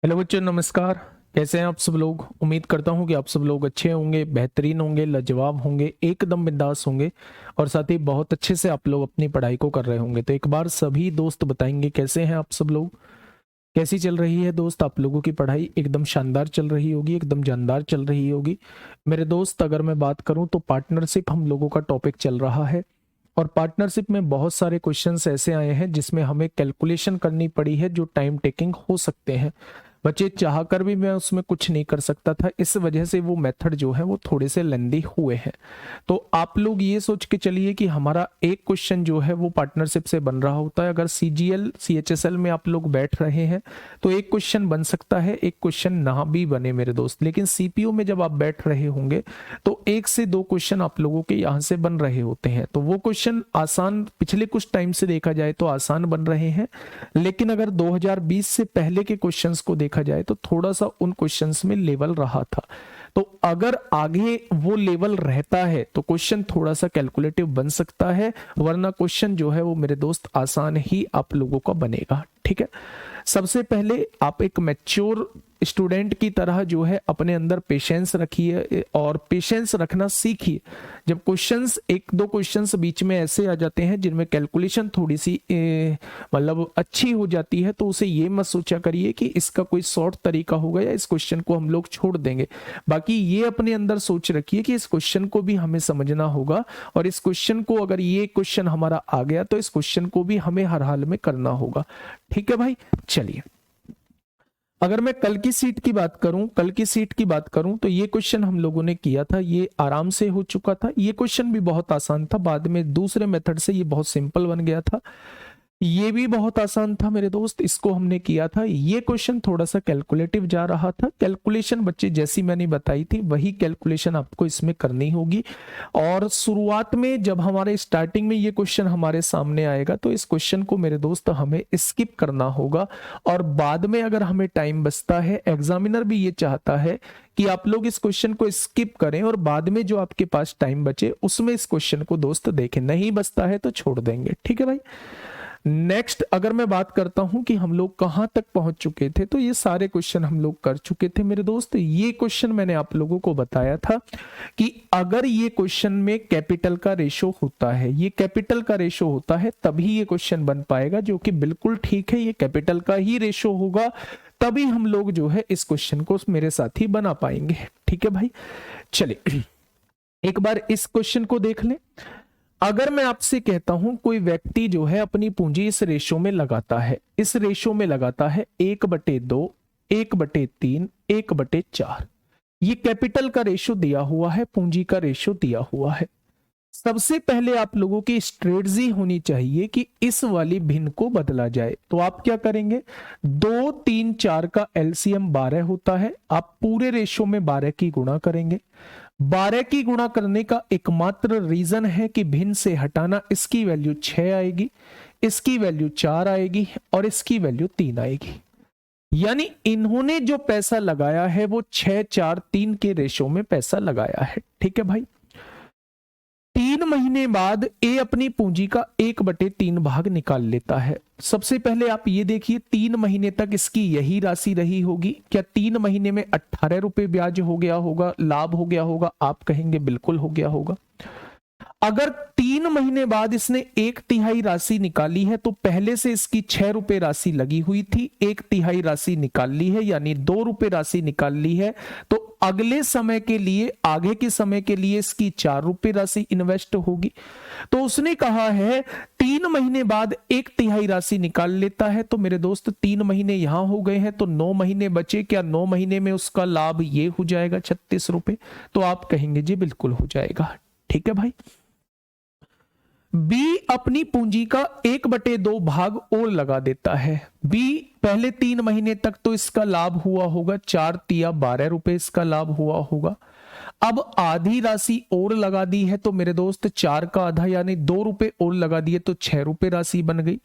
Hello बच्चों, नमस्कार। कैसे हैं आप सब लोग? उम्मीद करता हूं कि आप सब लोग अच्छे होंगे, बेहतरीन होंगे, लाजवाब होंगे, एकदम बिंदास होंगे और साथ ही बहुत अच्छे से आप लोग अपनी पढ़ाई को कर रहे होंगे। तो एक बार सभी दोस्त बताएंगे कैसे हैं आप सब लोग, कैसी चल रही है दोस्त आप लोगों की पढ़ाई? एकदम शानदार चल रही होगी, एकदम जानदार चल रही होगी। मेरे दोस्त, अगर मैं बात करूं तो पार्टनरशिप हम लोगों का टॉपिक चल रहा है और पार्टनरशिप में बहुत सारे क्वेश्चंस ऐसे आए हैं जिसमें हमें कैलकुलेशन करनी पड़ी है, जो टाइम टेकिंग हो सकते हैं। बच्चे चाह कर भी मैं उसमें कुछ नहीं कर सकता था, इस वजह से वो मेथड जो है वो थोड़े से लेंदी हुए हैं। तो आप लोग ये सोच के चलिए कि हमारा एक क्वेश्चन जो है वो पार्टनरशिप से बन रहा होता है। अगर सीजीएल सीएचएसएल में आप लोग बैठ रहे हैं तो एक क्वेश्चन बन सकता है, एक क्वेश्चन ना भी बने मेरे दोस्त। लेकिन सीपीयू में जब आप बैठ रहे होंगे तो एक से दो क्वेश्चन आप लोगों के यहाँ से बन रहे होते हैं। तो वो क्वेश्चन आसान, पिछले कुछ टाइम से देखा जाए तो आसान बन रहे हैं, लेकिन अगर 2020 से पहले के क्वेश्चंस को देखा जाए तो थोड़ा सा उन क्वेश्चंस में लेवल रहा था। तो अगर आगे वो लेवल रहता है तो क्वेश्चन थोड़ा सा कैलकुलेटिव बन सकता है, वरना क्वेश्चन जो है वो मेरे दोस्त आसान ही आप लोगों का बनेगा। ठीक है, सबसे पहले आप एक मैच्योर स्टूडेंट की तरह जो है अपने अंदर पेशेंस रखिए और पेशेंस रखना सीखिए। जब क्वेश्चंस, एक दो क्वेश्चंस बीच में ऐसे आ जाते हैं जिनमें कैलकुलेशन थोड़ी सी मतलब अच्छी हो जाती है, तो उसे ये मत सोचा करिए कि इसका कोई शॉर्ट तरीका होगा या इस क्वेश्चन को हम लोग छोड़ देंगे। बाकी ये अपने अंदर सोच रखिए कि इस क्वेश्चन को भी हमें समझना होगा और इस क्वेश्चन को, अगर ये क्वेश्चन हमारा आ गया तो इस क्वेश्चन को भी हमें हर हाल में करना होगा। ठीक है भाई, चलिए। अगर मैं कल की सीट की बात करूं, कल की सीट की बात करूं तो ये क्वेश्चन हम लोगों ने किया था, ये आराम से हो चुका था। ये क्वेश्चन भी बहुत आसान था, बाद में दूसरे मेथड से ये बहुत सिंपल बन गया था। ये भी बहुत आसान था मेरे दोस्त, इसको हमने किया था। ये क्वेश्चन थोड़ा सा कैलकुलेटिव जा रहा था। कैलकुलेशन बच्चे जैसी मैंने बताई थी वही कैलकुलेशन आपको इसमें करनी होगी। और शुरुआत में जब हमारे स्टार्टिंग में ये क्वेश्चन हमारे सामने आएगा तो इस क्वेश्चन को मेरे दोस्त हमें स्किप करना होगा। और बाद में अगर हमें टाइम बचता है, एग्जामिनर भी ये चाहता है कि आप लोग इस क्वेश्चन को स्किप करें और बाद में जो आपके पास टाइम बचे उसमें इस क्वेश्चन को दोस्त देखें। नहीं बचता है तो छोड़ देंगे। ठीक है भाई। नेक्स्ट, अगर मैं बात करता हूं कि हम लोग कहां तक पहुंच चुके थे, तो ये सारे क्वेश्चन हम लोग कर चुके थे मेरे दोस्त। ये क्वेश्चन मैंने आप लोगों को बताया था कि अगर ये क्वेश्चन में कैपिटल का रेशो होता है, ये कैपिटल का रेशो होता है तभी ये क्वेश्चन बन पाएगा, जो कि बिल्कुल ठीक है। ये कैपिटल का ही रेशो होगा तभी हम लोग जो है इस क्वेश्चन को मेरे साथ ही बना पाएंगे। ठीक है भाई, चलिए एक बार इस क्वेश्चन को देख लें। अगर मैं आपसे कहता हूं कोई व्यक्ति जो है अपनी पूंजी इस रेशो में लगाता है, इस रेशो में लगाता है 1/2, 1/3, 1/4। ये कैपिटल का रेशो दिया हुआ है, पूंजी का रेशो दिया हुआ है। सबसे पहले आप लोगों की स्ट्रेटजी होनी चाहिए कि इस वाली भिन्न को बदला जाए। तो आप क्या करेंगे? 2, 3, 4 का एलसीएम 12 होता है, आप पूरे रेशो में 12 की गुणा करेंगे। 12 की गुणा करने का एकमात्र रीजन है कि भिन्न से हटाना, इसकी वैल्यू 6 आएगी, इसकी वैल्यू 4 आएगी और इसकी वैल्यू 3 आएगी। यानी इन्होंने जो पैसा लगाया है वो 6, 4, 3 के रेशो में पैसा लगाया है। ठीक है भाई। 3 महीने बाद ए अपनी पूंजी का 1/3 भाग निकाल लेता है। सबसे पहले आप ये देखिए, 3 महीने तक इसकी यही राशि रही होगी। क्या 3 महीने में 18 रुपए ब्याज हो गया होगा, लाभ हो गया होगा? आप कहेंगे बिल्कुल हो गया होगा। अगर 3 महीने बाद इसने 1/3 राशि निकाली है तो पहले से इसकी 6 रुपए राशि लगी हुई थी, 1/3 राशि निकाल ली है यानी 2 रुपए राशि निकाल ली है। तो अगले समय के लिए, आगे के समय के लिए इसकी 4 रुपए राशि इन्वेस्ट होगी। तो उसने कहा है 3 महीने बाद 1/3 राशि निकाल लेता है। तो मेरे दोस्त 3 महीने यहां हो गए हैं तो 9 महीने बचे। क्या 9 महीने में उसका लाभ ये हो जाएगा 36 रुपए? तो आप कहेंगे जी बिल्कुल हो जाएगा। ठीक है भाई। बी अपनी पूंजी का 1/2 भाग और लगा देता है। बी पहले 3 महीने तक तो इसका लाभ हुआ होगा, 4 × 12 रुपए इसका लाभ हुआ होगा। अब आधी राशि और लगा दी है तो मेरे दोस्त 4 का आधा यानी 2 रुपए और लगा दिए तो 6 रुपए राशि बन गई।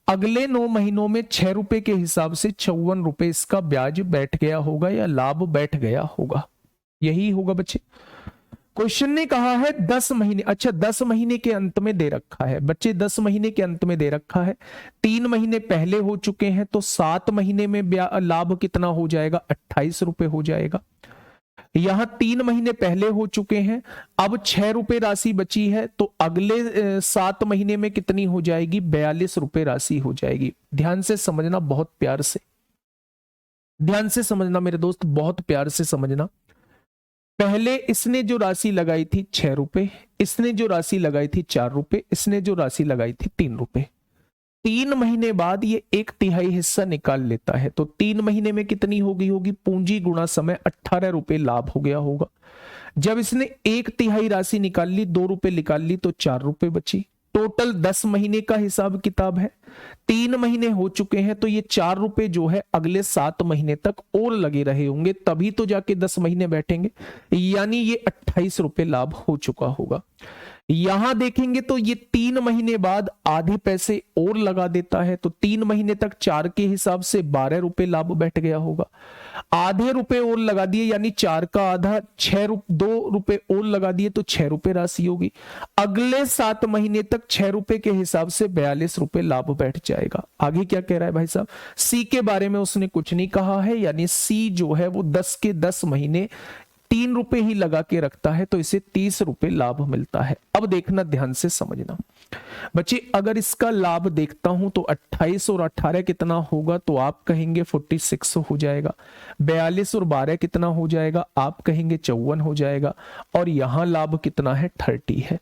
अगले 9 महीनों में 6 रुपए के हिसाब से 54 रुपए इसका ब्याज बैठ गया होगा या लाभ बैठ गया होगा। यही होगा बच्चे। क्वेश्चन ने कहा है 10 महीने, अच्छा 10 महीने के अंत में दे रखा है बच्चे, 10 महीने के अंत में दे रखा है, 3 महीने पहले हो चुके हैं, तो 7 महीने में लाभ कितना हो जाएगा, 28 रुपए हो जाएगा। यहां 3 महीने पहले हो चुके हैं, अब 6 रुपए राशि बची है, तो अगले 7 महीने में कितनी हो जाएगी, 42 रुपए राशि हो जाएगी। ध्यान से समझना, बहुत प्यार से ध्यान से समझना मेरे दोस्त, बहुत प्यार से समझना। पहले इसने जो राशि लगाई थी 6 रुपए, इसने जो राशि लगाई थी 4 रुपए, इसने जो राशि लगाई थी 3 रुपए। 3 महीने बाद ये 1/3 हिस्सा निकाल लेता है, तो 3 महीने में कितनी होगी पूंजी गुणा समय, 18 रुपए लाभ हो गया होगा। जब इसने 1/3 राशि निकाल ली, 2 रुपए निकाल ली, तो 4 रुपए बची। टोटल 10 महीने का हिसाब किताब है, 3 महीने हो चुके हैं, तो ये 4 रुपए जो है अगले 7 महीने तक और लगे रहे होंगे, तभी तो जाके 10 महीने बैठेंगे, यानी ये 28 रुपए लाभ हो चुका होगा। यहां देखेंगे तो ये 3 महीने बाद आधे पैसे और लगा देता है, तो 3 महीने तक 4 के हिसाब से 12 रुपए लाभ बैठ गया होगा। आधे रुपए और लगा दिए, यानी 4 का आधा 2 रुपए और लगा दिए, तो 6 रुपए राशि होगी। अगले 7 महीने तक 6 रुपए के हिसाब से 42 रुपए लाभ बैठ जाएगा। आगे क्या कह रहा है भाई साहब, सी के बारे में उसने कुछ नहीं कहा है, यानी सी जो है वो 10 के 10 महीने 3 रुपए ही लगा के रखता है, तो इसे 30 रुपए लाभ मिलता है। अब देखना, ध्यान से समझना बच्चे, अगर इसका लाभ देखता हूं तो 28 और 18 कितना होगा, तो आप कहेंगे 46 हो जाएगा। 42 और 12 कितना हो जाएगा, आप कहेंगे 54 हो जाएगा। और यहां लाभ कितना है, 30 है।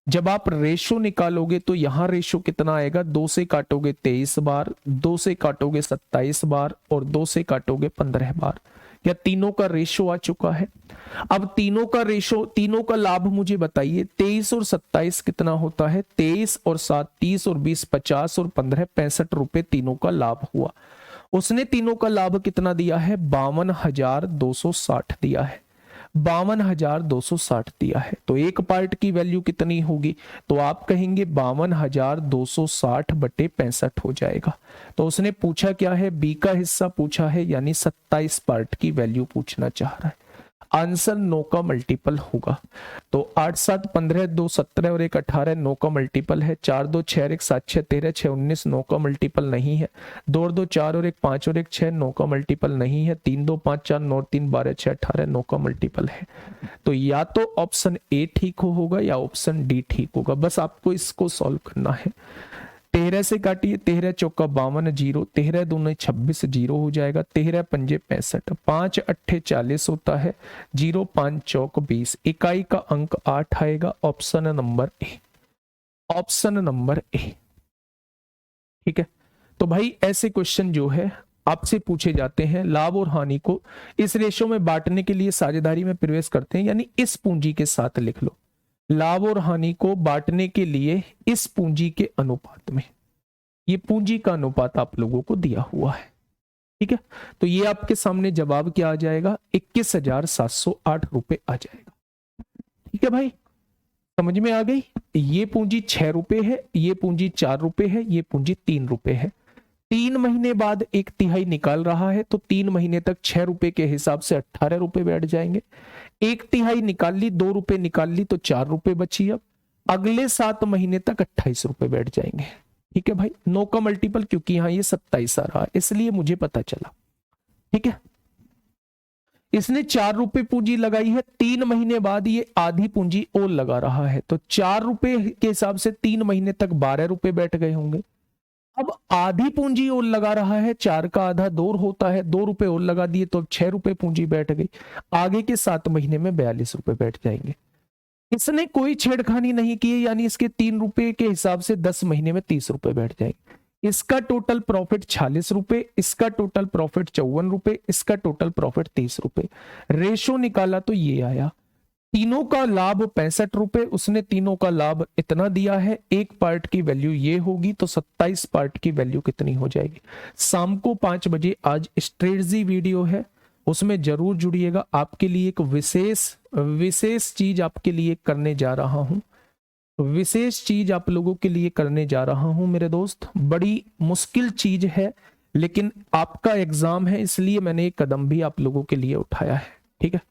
जब आप रेशो निकालोगे तो यहां रेशो कितना आएगा, 2 से काटोगे 23 बार, 2 से काटोगे 27 बार, और 2 से काटोगे 15 बार। या तीनों का रेशो आ चुका है। अब तीनों का रेशो, तीनों का लाभ मुझे बताइए, 23 और 27 कितना होता है, 23 और 7 30 और 20 50 और 15 65 रुपए तीनों का लाभ हुआ। उसने तीनों का लाभ कितना दिया है, 52,260 दिया है, 52,260 दिया है। तो एक पार्ट की वैल्यू कितनी होगी, तो आप कहेंगे 52,260 बटे 65 हो जाएगा। तो उसने पूछा क्या है, बी का हिस्सा पूछा है, यानी 27 पार्ट की वैल्यू पूछना चाह रहा है। आंसर 9 का मल्टीपल होगा। तो 8 7 15 2 17 और 1 18 9 का मल्टीपल है। 4 2 6 1 7 6 13 6 19 9 का मल्टीपल नहीं है। 2 और 2 4 और 1 5 और 1 6 9 का मल्टीपल नहीं है। 3 2 5 4 9 3 12 6 18 9 का मल्टीपल है। तो या तो ऑप्शन ए ठीक होगा या ऑप्शन डी ठीक होगा। बस आपको इसको सॉल्व करना है। 13 से काटिए, 13 चौका 52 जीरो, 13 दूने 26 जीरो हो जाएगा, 13 पंजे 65, 5 अट्ठे 40 होता है, 0 5 चौक 20, इकाई का अंक 8 आएगा। Option number A, option number A. ठीक है, तो भाई ऐसे क्वेश्चन जो है आपसे पूछे जाते हैं। लाभ और हानि को इस रेशो में बांटने के लिए साझेदारी में प्रवेश करते हैं, यानी इस पूंजी के साथ लिख लो। लाभ और हानि को बांटने के लिए इस पूंजी के अनुपात में, ये पूंजी का अनुपात आप लोगों को दिया हुआ है। ठीक है, तो ये आपके सामने जवाब क्या आ जाएगा, 21,708 रुपए आ जाएगा। ठीक है भाई, समझ में आ गई। ये पूंजी 6 रुपए है, ये पूंजी 4 रुपए है, ये पूंजी 3 रुपए है। 3 महीने बाद 1/3 निकाल रहा है, तो 3 महीने तक 6 रुपए के हिसाब से 18 रुपए बैठ जाएंगे। 1/3 निकाल ली, 2 रुपए निकाल ली, तो 4 रुपए बची। अब अगले 7 महीने तक 28 रुपए बैठ जाएंगे। ठीक है भाई, 9 का मल्टीपल, क्योंकि यहां ये 27 आ रहा है, इसलिए मुझे पता चला। ठीक है, इसने 4 रुपए पूंजी लगाई है, 3 महीने बाद ये आधी पूंजी और लगा रहा है, तो 4 रुपए के हिसाब से 3 महीने तक 12 रुपए बैठ गए होंगे। अब आधी पूंजी और लगा रहा है, 4 का आधा 2 होता है, 2 रुपए और लगा दिए, तो अब 6 रुपए पूंजी बैठ गई। आगे के 7 महीने में 42 रुपए बैठ जाएंगे। इसने कोई छेड़खानी नहीं की, यानी इसके 3 रुपए के हिसाब से 10 महीने में 30 रुपए बैठ जाएंगे। इसका टोटल प्रॉफिट 46 रुपए, इसका टोटल प्रॉफिट 54 रुपए, इसका टोटल प्रॉफिट 30 रुपए। रेशो निकाला तो ये आया। तीनों का लाभ 65 रुपए, उसने तीनों का लाभ इतना दिया है। एक पार्ट की वैल्यू ये होगी, तो 27 पार्ट की वैल्यू कितनी हो जाएगी। शाम को 5 बजे आज स्ट्रेटजी वीडियो है, उसमें जरूर जुड़िएगा। आपके लिए एक विशेष चीज आपके लिए करने जा रहा हूं, विशेष चीज आप लोगों के लिए करने जा रहा हूं मेरे दोस्त। बड़ी मुश्किल चीज है, लेकिन आपका एग्जाम है, इसलिए मैंने एक कदम भी आप लोगों के लिए उठाया है। ठीक है।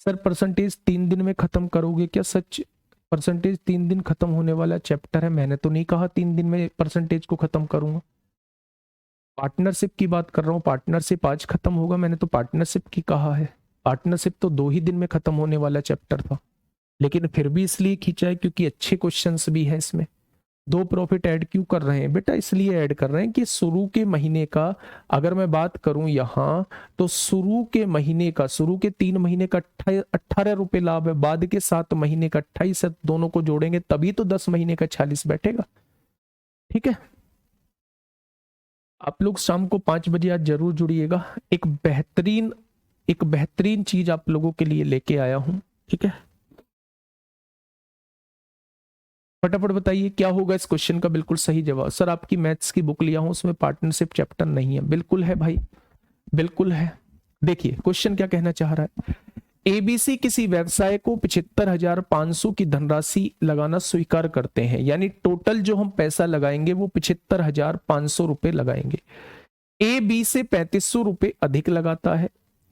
सर परसेंटेज 3 दिन में खत्म करोगे क्या? सच परसेंटेज 3 दिन खत्म होने वाला चैप्टर है, मैंने तो नहीं कहा 3 दिन में परसेंटेज को खत्म करूंगा। पार्टनरशिप की बात कर रहा हूँ, पार्टनरशिप आज खत्म होगा, मैंने तो पार्टनरशिप की कहा है। पार्टनरशिप तो 2 ही दिन में खत्म होने वाला चैप्टर था, लेकिन फिर भी इसलिए खींचा है क्योंकि अच्छे क्वेश्चंस भी हैं इसमें। 2 प्रॉफिट ऐड क्यों कर रहे हैं बेटा? इसलिए ऐड कर रहे हैं कि शुरू के महीने का, अगर मैं बात करूं यहां, तो शुरू के महीने का, शुरू के 3 महीने का 18 रुपए लाभ है, बाद के 7 महीने का 28 है, दोनों को जोड़ेंगे तभी तो 10 महीने का 46 बैठेगा। ठीक है, आप लोग शाम को 5 बजे आज जरूर जुड़िएगा। एक बेहतरीन चीज आप लोगों के लिए लेके आया हूं। ठीक है, फटाफट बताइए क्या होगा इस क्वेश्चन का बिल्कुल सही जवाब। सर आपकी मैथ्स की बुक लिया हूं, उसमें पार्टनरशिप चैप्टर नहीं है। बिल्कुल है भाई, बिल्कुल है। देखिए क्वेश्चन क्या कहना चाह रहा है। एबीसी किसी व्यवसाय को 75,500 की धनराशि लगाना स्वीकार करते हैं, यानी टोटल जो हम पैसा लगाएंगे वो 75,500 रुपए लगाएंगे। ए बी से 3500 रुपए अधिक लगाता है।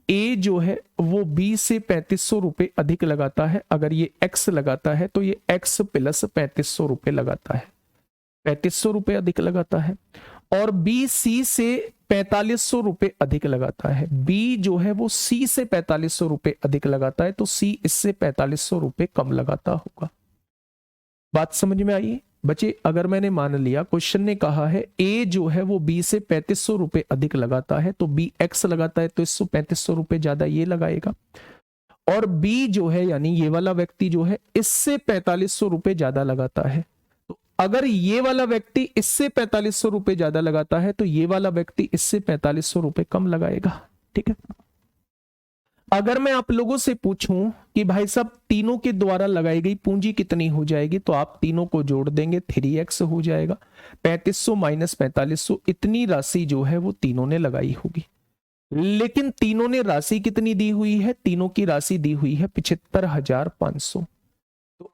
ए जो है वो बी से 3500 रुपए अधिक लगाता है। अगर ये एक्स लगाता है तो ये एक्स प्लस 3500 रुपए लगाता है, 3500 रुपए अधिक लगाता है। और बी सी से 4500 रुपए अधिक लगाता है। बी जो है वो सी से 4500 रुपए अधिक लगाता है, तो सी इससे 4500 रुपए कम लगाता होगा। बात समझ में आई बच्चे? अगर मैंने मान लिया क्वेश्चन ने कहा है ए जो है वो बी से 3500 रुपए अधिक लगाता है, तो बी एक्स लगाता है तो इससे 3500 रुपए ज्यादा ये लगाएगा। और बी जो है यानी ये वाला व्यक्ति जो है इससे 4500 रुपए ज्यादा लगाता है, तो अगर ये वाला व्यक्ति इससे 4500 रुपए ज्यादा लगाता है तो ये वाला व्यक्ति इससे 4500 रुपए कम लगाएगा। ठीक है, अगर मैं आप लोगों से पूछूं कि भाई साहब तीनों के द्वारा लगाई गई पूंजी कितनी हो जाएगी, तो आप तीनों को जोड़ देंगे 3x हो जाएगा। 3500 माइनस 4500, इतनी राशि जो है वो तीनों ने लगाई होगी। लेकिन तीनों ने राशि कितनी दी हुई है? तीनों की राशि दी हुई है 75,500। तो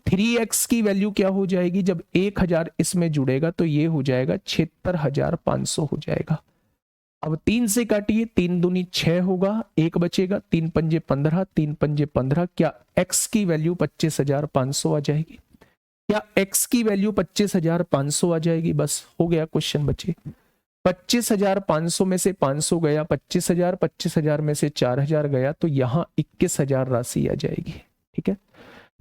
3x की वैल्यू क्या हो जाएगी? जब 1000 इसमें जुड़ेगा तो ये हो जाएगा 76,500 हो जाएगा। अब 3 से काटिए, 3 दूनी 6 होगा, 1 बचेगा, 3 पंजे 15, 3 पंजे 15। क्या x की वैल्यू 25,500 आ जाएगी? क्या x की वैल्यू 25,500 आ जाएगी? बस हो गया क्वेश्चन बचे। 25,500 में से 500 गया, 25,000, 25,000 में से 4,000 गया, तो यहां 21,000 राशि आ जाएगी। ठीक है,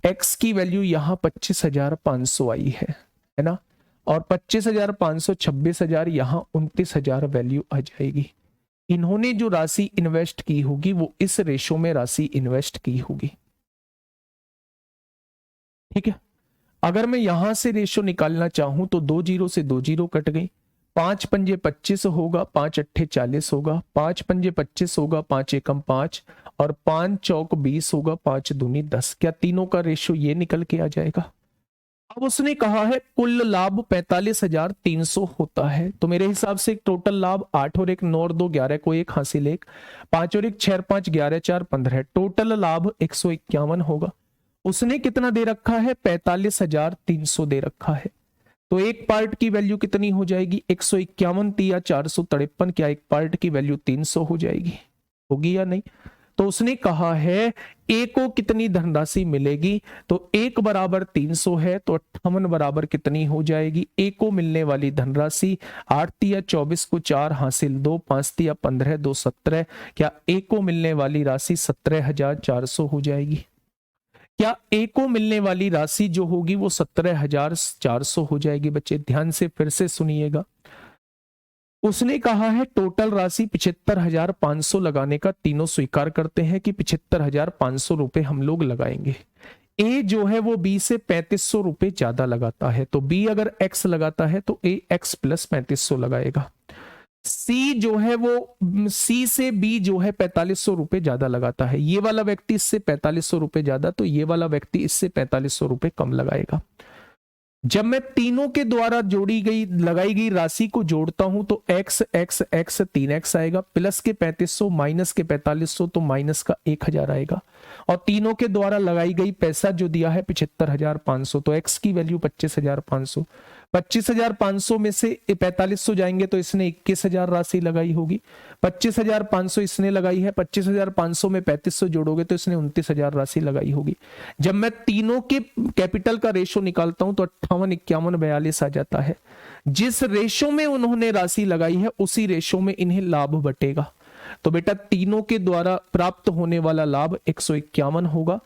x की वैल्यू यहां 25,500 आई है ना, और 25,500, 26,000, यहां 29,000 वैल्यू आ जाएगी। इन्होंने जो राशि इन्वेस्ट की होगी वो इस रेशो में राशि इन्वेस्ट की होगी। ठीक है, अगर मैं यहां से रेशो निकालना चाहूं तो 2 जीरो से 2 जीरो कट गई। 5 पंजे 25 होगा, 5 अट्ठे 40 होगा, 5 पंजे 25 होगा, 5 एकम 5, और 5 चौक 20 होगा, 5 दूनी 10। क्या तीनों का रेशो ये निकल के आ जाएगा? अब उसने कहा है कुल लाभ 45,300 होता है, तो मेरे हिसाब से टोटल लाभ 8 और 1 9 और 2 11 को 1 हासिल 1, 5 और 1 6 5 11 4 15, टोटल लाभ 151 होगा। उसने कितना दे रखा है? 45,300 दे रखा है। तो एक पार्ट की वैल्यू कितनी हो जाएगी? 151 तिया 453। क्या एक पार्ट की वैल्यू 300 हो जाएगी? होगी या नहीं? तो उसने कहा है ए को कितनी धनराशि मिलेगी, तो 1 बराबर 300 है, तो 58 बराबर कितनी हो जाएगी? ए को मिलने वाली धनराशि 8 तिया 24 को 4 हासिल 2, 5 तिया 15 2 17। क्या ए को मिलने वाली राशि 17,400 हो जाएगी? क्या ए को मिलने वाली राशि जो होगी वो 17,400 हो जाएगी? बच्चे ध्यान से फिर से सुनिएगा। उसने कहा है टोटल राशि 75,500 लगाने का, तीनों स्वीकार करते हैं कि 75,500 रुपए हम लोग लगाएंगे। ए जो है वो बी से 3500 रुपए ज्यादा लगाता है, तो बी अगर एक्स लगाता है तो ए एक्स प्लस 3500 लगाएगा। सी जो है वो सी से बी जो है 4500 रुपए ज्यादा लगाता है। ये वाला व्यक्ति इससे 4500 रुपए ज्यादा, तो ये वाला व्यक्ति इससे 4500 रुपए कम लगाएगा। जब मैं तीनों के द्वारा जोड़ी गई लगाई गई राशि को जोड़ता हूं तो x x x 3x आएगा, प्लस के 3500 माइनस के 4500 तो माइनस का 1000 आएगा। और तीनों के द्वारा लगाई गई पैसा जो दिया है 75,500, तो x की वैल्यू 25,500। 25,500 में से 4500 जाएंगे तो इसने 21,000 राशि लगाई होगी। 25,500 इसने लगाई है, 25,500 में 3500 जोड़ोगे तो इसने 29,000 राशि लगाई होगी। जब मैं तीनों के कैपिटल का रेशो निकालता हूं तो 58, 51, 42 आ जाता है। जिस रेशो में उन्होंने राशि लगाई है उसी रेशो में इन्हें लाभ बटेगा। तो बेटा तीनों के द्वारा प्राप्त होने वाला लाभ 151 होगा।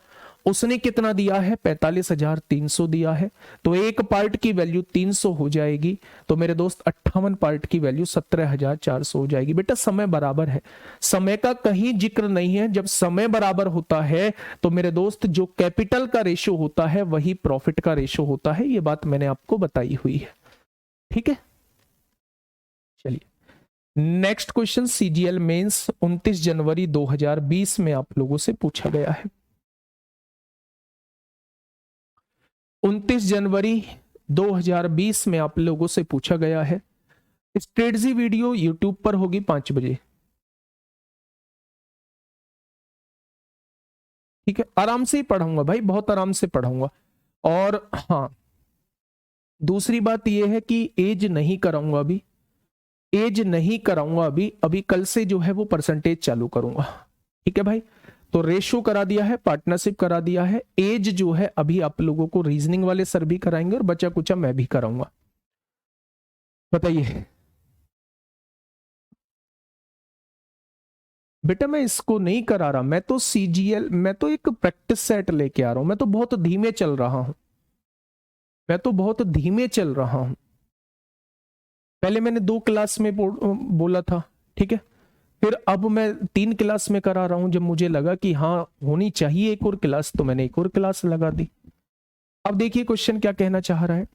उसने कितना दिया है? 45,300 दिया है, तो एक पार्ट की वैल्यू 300 हो जाएगी। तो मेरे दोस्त 58 पार्ट की वैल्यू 17,400 हो जाएगी। बेटा समय बराबर है, समय का कहीं जिक्र नहीं है। जब समय बराबर होता है तो मेरे दोस्त जो कैपिटल का रेशो होता है वही प्रॉफिट का रेशो होता है। ये बात मैंने आपको बताई हुई है, ठीक है। चलिए नेक्स्ट क्वेश्चन सीजीएल मेंस 29 जनवरी 2020 में आप लोगों से पूछा गया है। 29 जनवरी 2020 में आप लोगों से पूछा गया है। स्ट्रेटजी वीडियो यूट्यूब पर होगी 5 बजे, ठीक है। आराम से ही पढ़ाऊंगा भाई, बहुत आराम से पढ़ाऊंगा। और हाँ, दूसरी बात यह है कि एज नहीं कराऊंगा अभी, एज नहीं कराऊंगा अभी कल से जो है वो परसेंटेज चालू करूंगा, ठीक है भाई। तो रेशो करा दिया है, पार्टनरशिप करा दिया है, एज जो है अभी आप लोगों को रीजनिंग वाले सर भी कराएंगे और बचा कुचा मैं भी कराऊंगा। बताइए बेटा, मैं इसको नहीं करा रहा, मैं तो सीजीएल, मैं तो एक प्रैक्टिस सेट लेके आ रहा हूं। मैं तो बहुत धीमे चल रहा हूं, मैं तो बहुत धीमे चल रहा हूं। पहले मैंने 2 क्लास में बोला था, ठीक है। फिर अब मैं 3 क्लास में करा रहा हूं। जब मुझे लगा कि हाँ होनी चाहिए एक और क्लास, तो मैंने एक और क्लास लगा दी। अब देखिए क्वेश्चन क्या कहना चाह रहा है।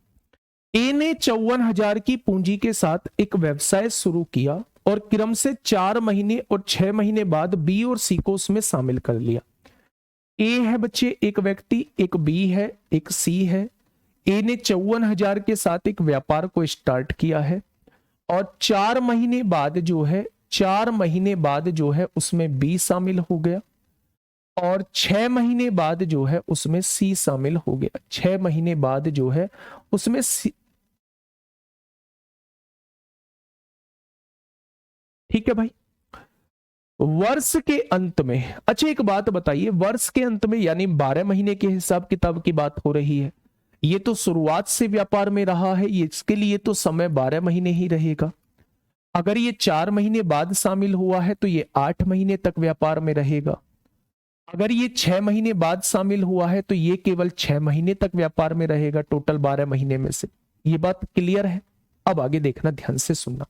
ए ने 54,000 की पूंजी के साथ एक व्यवसाय शुरू किया और क्रम से 4 महीने और 6 महीने बाद बी और सी को उसमें शामिल कर लिया। ए है बच्चे एक व्यक्ति, एक बी है, एक सी है। ए ने 54,000 के साथ एक व्यापार को स्टार्ट किया है और 4 महीने बाद जो है, 4 महीने बाद जो है उसमें बी शामिल हो गया और 6 महीने बाद जो है उसमें सी शामिल हो गया। 6 महीने बाद जो है उसमें सी, ठीक है भाई। वर्ष के अंत में, अच्छा एक बात बताइए, वर्ष के अंत में यानी 12 महीने के हिसाब किताब की बात हो रही है। ये तो शुरुआत से व्यापार में रहा है, ये इसके लिए तो समय 12 महीने ही रहेगा। अगर ये 4 महीने बाद शामिल हुआ है तो ये 8 महीने तक व्यापार में रहेगा। अगर ये 6 महीने बाद शामिल हुआ है तो ये केवल 6 महीने तक व्यापार में रहेगा, टोटल 12 महीने में से। ये बात क्लियर है। अब आगे देखना, ध्यान से सुनना।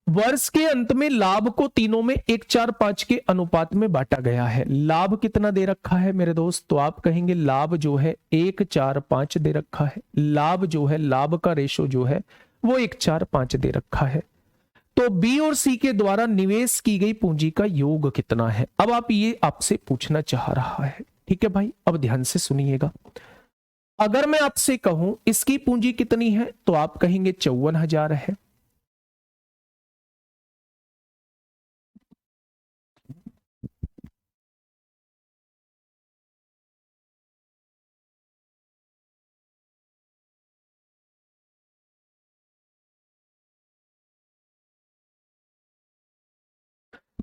वर्ष के अंत में लाभ को तीनों में 1:4:5 के अनुपात में बांटा गया है। लाभ कितना दे रखा है मेरे दोस्त? तो आप कहेंगे लाभ जो है 1:4:5 दे रखा है। लाभ जो है, लाभ का रेशो जो है वो 1:4:5 दे रखा है। तो बी और सी के द्वारा निवेश की गई पूंजी का योग कितना है? अब आप ये आपसे पूछना चाह रहा है, ठीक है भाई। अब ध्यान से सुनिएगा। अगर मैं आपसे कहूं इसकी पूंजी कितनी है तो आप कहेंगे 54,000 है।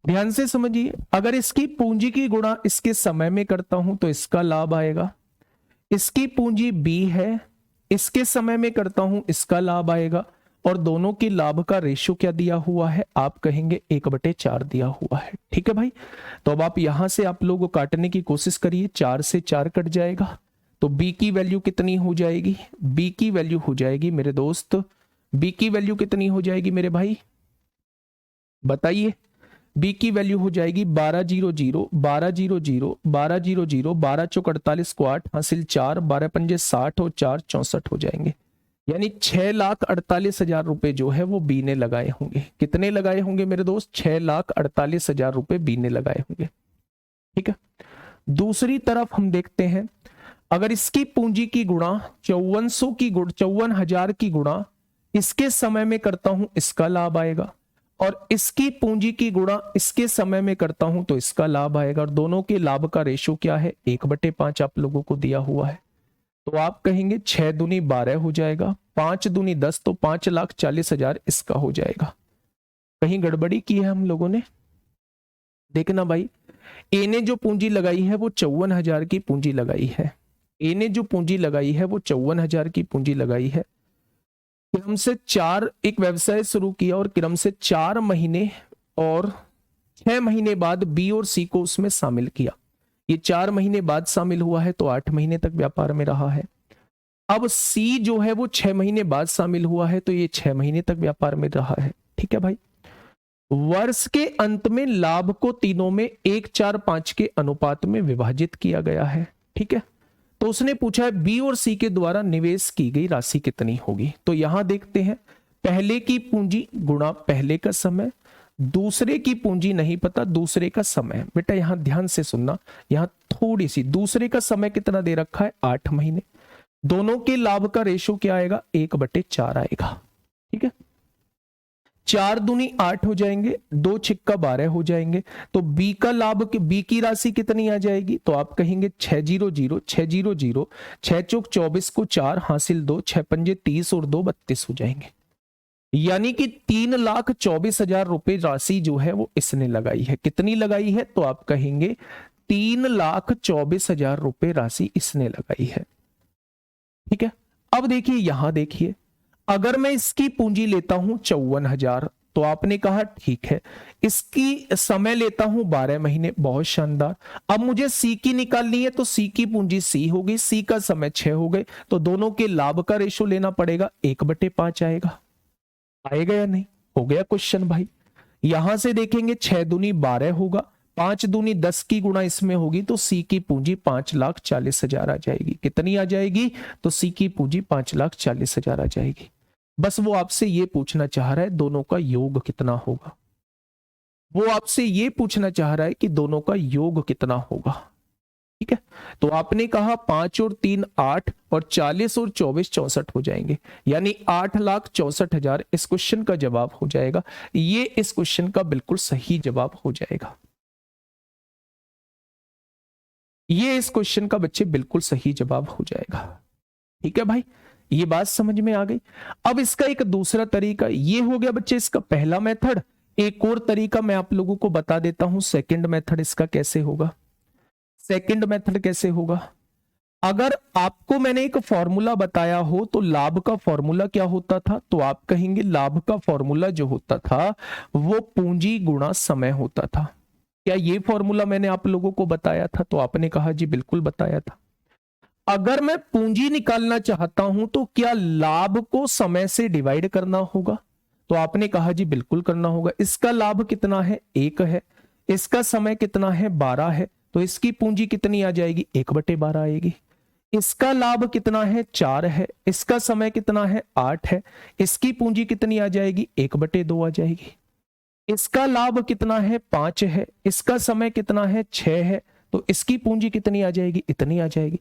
ध्यान से समझिए, अगर इसकी पूंजी की गुणा इसके समय में करता हूं तो इसका लाभ आएगा। इसकी पूंजी बी है, इसके समय में करता हूं इसका लाभ आएगा। और दोनों की लाभ का रेशो क्या दिया हुआ है? आप कहेंगे 1/4 दिया हुआ है, ठीक है भाई। तो अब आप यहां से आप लोग काटने की कोशिश करिए, 4 से 4 कट जाएगा तो बी की वैल्यू कितनी हो जाएगी? बी की वैल्यू हो जाएगी मेरे दोस्त, बी की वैल्यू कितनी हो जाएगी मेरे भाई बताइए। बी की वैल्यू हो जाएगी 12,000, 12,000, 12,000, 12 चौक 48 को 8 हासिल 4, 12 पंजे 60 और 4 64 हो जाएंगे। यानी 6,48,000 रुपए जो है वो बी ने लगाए होंगे। कितने लगाए होंगे मेरे दोस्त? 6,48,000 रुपए बी ने लगाए होंगे, ठीक है। दूसरी तरफ हम देखते हैं, अगर इसकी पूंजी की गुणा 54,000 की गुणा इसके समय में करता हूं इसका लाभ आएगा। और इसकी पूंजी की गुणा इसके समय में करता हूं तो इसका लाभ आएगा, और दोनों के लाभ का रेशो क्या है, 1/5 आप लोगों को दिया हुआ है। तो आप कहेंगे 6 दूनी 12 हो जाएगा, 5 दूनी 10, तो 5,40,000 इसका हो जाएगा। कहीं गड़बड़ी की है हम लोगों ने? देखना भाई, ए ने जो पूंजी लगाई है वो 54,000 की पूंजी लगाई है। ए ने जो पूंजी लगाई है वो 54,000 की पूंजी लगाई है। क्रम से एक व्यवसाय शुरू किया और क्रम से 4 महीने और 6 महीने बाद बी और सी को उसमें शामिल किया। ये 4 महीने बाद शामिल हुआ है तो 8 महीने तक व्यापार में रहा है। अब सी जो है वो 6 महीने बाद शामिल हुआ है तो ये 6 महीने तक व्यापार में रहा है। ठीक है भाई। वर्ष के अंत में लाभ को तीनों में 1:4:5 के अनुपात में विभाजित किया गया है। ठीक है, तो उसने पूछा है बी और सी के द्वारा निवेश की गई राशि कितनी होगी। तो यहां देखते हैं, पहले की पूंजी गुणा पहले का समय, दूसरे की पूंजी नहीं पता, दूसरे का समय। बेटा यहां ध्यान से सुनना, यहां थोड़ी सी, दूसरे का समय कितना दे रखा है, 8 महीने। दोनों के लाभ का रेशो क्या आएगा, 1/4 आएगा। ठीक है, 4 दूनी 8 हो जाएंगे, 2 छिक्का 12 हो जाएंगे। तो बी का लाभ, बी की राशि कितनी आ जाएगी, तो आप कहेंगे 600, 600, 6 चौक 24 को 4 हासिल 2, 6 पंजे 30 और 2 32 हो जाएंगे। यानी कि 3,24,000 रुपए राशि जो है वो इसने लगाई है। कितनी लगाई है, तो आप कहेंगे 3,24,000 रुपए राशि इसने लगाई है। ठीक है, अब देखिए, यहां देखिए, अगर मैं इसकी पूंजी लेता हूं 54,000, तो आपने कहा ठीक है, इसकी समय लेता हूं 12 महीने, बहुत शानदार। अब मुझे सी की निकालनी है, तो सी की पूंजी सी होगी, सी का समय 6 हो गए, तो दोनों के लाभ का रेशो लेना पड़ेगा, 1/5 आएगा। आएगा या नहीं? हो गया क्वेश्चन भाई। यहां से देखेंगे 6 दूनी 12 होगा, 5 दूनी 10 की गुणा इसमें होगी, तो सी की पूंजी 5,40,000 आ जाएगी। कितनी आ जाएगी, तो सी की पूंजी 5,40,000 आ जाएगी। बस वो आपसे ये पूछना चाह रहा है दोनों का योग कितना होगा। वो आपसे ये पूछना चाह रहा है कि दोनों का योग कितना होगा। ठीक है, तो आपने कहा 5 और 3 8 और 40 और 24 64 हो जाएंगे, यानी 8,64,000 इस क्वेश्चन का जवाब हो जाएगा। ये इस क्वेश्चन का बिल्कुल सही जवाब हो जाएगा। ये इस क्वेश्चन का बच्चे बिल्कुल सही जवाब हो जाएगा। ठीक है भाई, ये बात समझ में आ गई। अब इसका एक दूसरा तरीका, ये हो गया बच्चे इसका पहला मेथड। एक और तरीका मैं आप लोगों को बता देता हूं, सेकंड मेथड इसका कैसे होगा। सेकंड मेथड कैसे होगा, अगर आपको मैंने एक फॉर्मूला बताया हो तो लाभ का फॉर्मूला क्या होता था, तो आप कहेंगे लाभ का फॉर्मूला जो होता था वो पूंजी गुणा समय होता था। क्या ये फॉर्मूला मैंने आप लोगों को बताया था, तो आपने कहा जी बिल्कुल बताया था। अगर मैं पूंजी निकालना चाहता हूं तो क्या लाभ को समय से डिवाइड करना होगा, तो आपने कहा जी बिल्कुल करना होगा। इसका लाभ कितना है, 1 है, इसका समय कितना है, 12 है, तो इसकी पूंजी कितनी आ जाएगी, 1/12 आएगी। इसका लाभ कितना है, 4 है, इसका समय कितना है, 8 है, इसकी पूंजी कितनी आ जाएगी, 1/2 आ जाएगी। इसका लाभ कितना है, 5 है, इसका समय कितना है, 6 है, तो इसकी पूंजी कितनी आ जाएगी, इतनी आ जाएगी।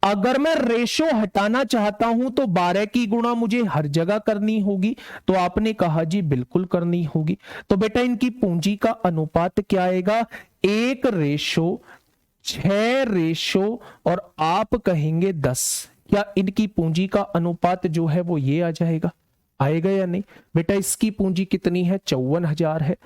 अगर मैं रेशो हटाना चाहता हूं तो 12 की गुणा मुझे हर जगह करनी होगी, तो आपने कहा जी बिल्कुल करनी होगी। तो बेटा इनकी पूंजी का अनुपात क्या आएगा, 1:6 और आप कहेंगे 10। क्या इनकी पूंजी का अनुपात जो है वो ये आ जाएगा, आएगा या नहीं? बेटा इसकी पूंजी कितनी है, 54,000 है।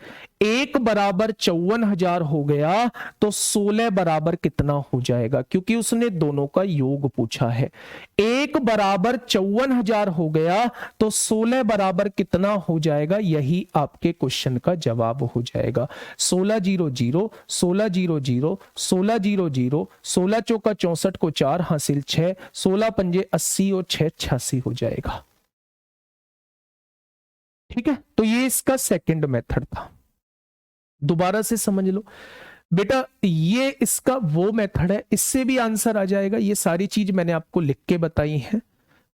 1 बराबर 54,000 हो गया तो 16 बराबर कितना हो जाएगा, क्योंकि उसने दोनों का योग पूछा है। 1 बराबर 54,000 हो गया तो 16 बराबर कितना हो जाएगा, यही आपके क्वेश्चन का जवाब हो जाएगा। 1600, 1600, 1600, 16 चौका 64 को 4 हासिल 6, 16 पंजे 80 और 6 86 हो जाएगा। ठीक है, तो ये इसका सेकंड मेथड था। दोबारा से समझ लो बेटा, ये इसका वो मेथड है, इससे भी आंसर आ जाएगा। ये सारी चीज मैंने आपको लिख के बताई है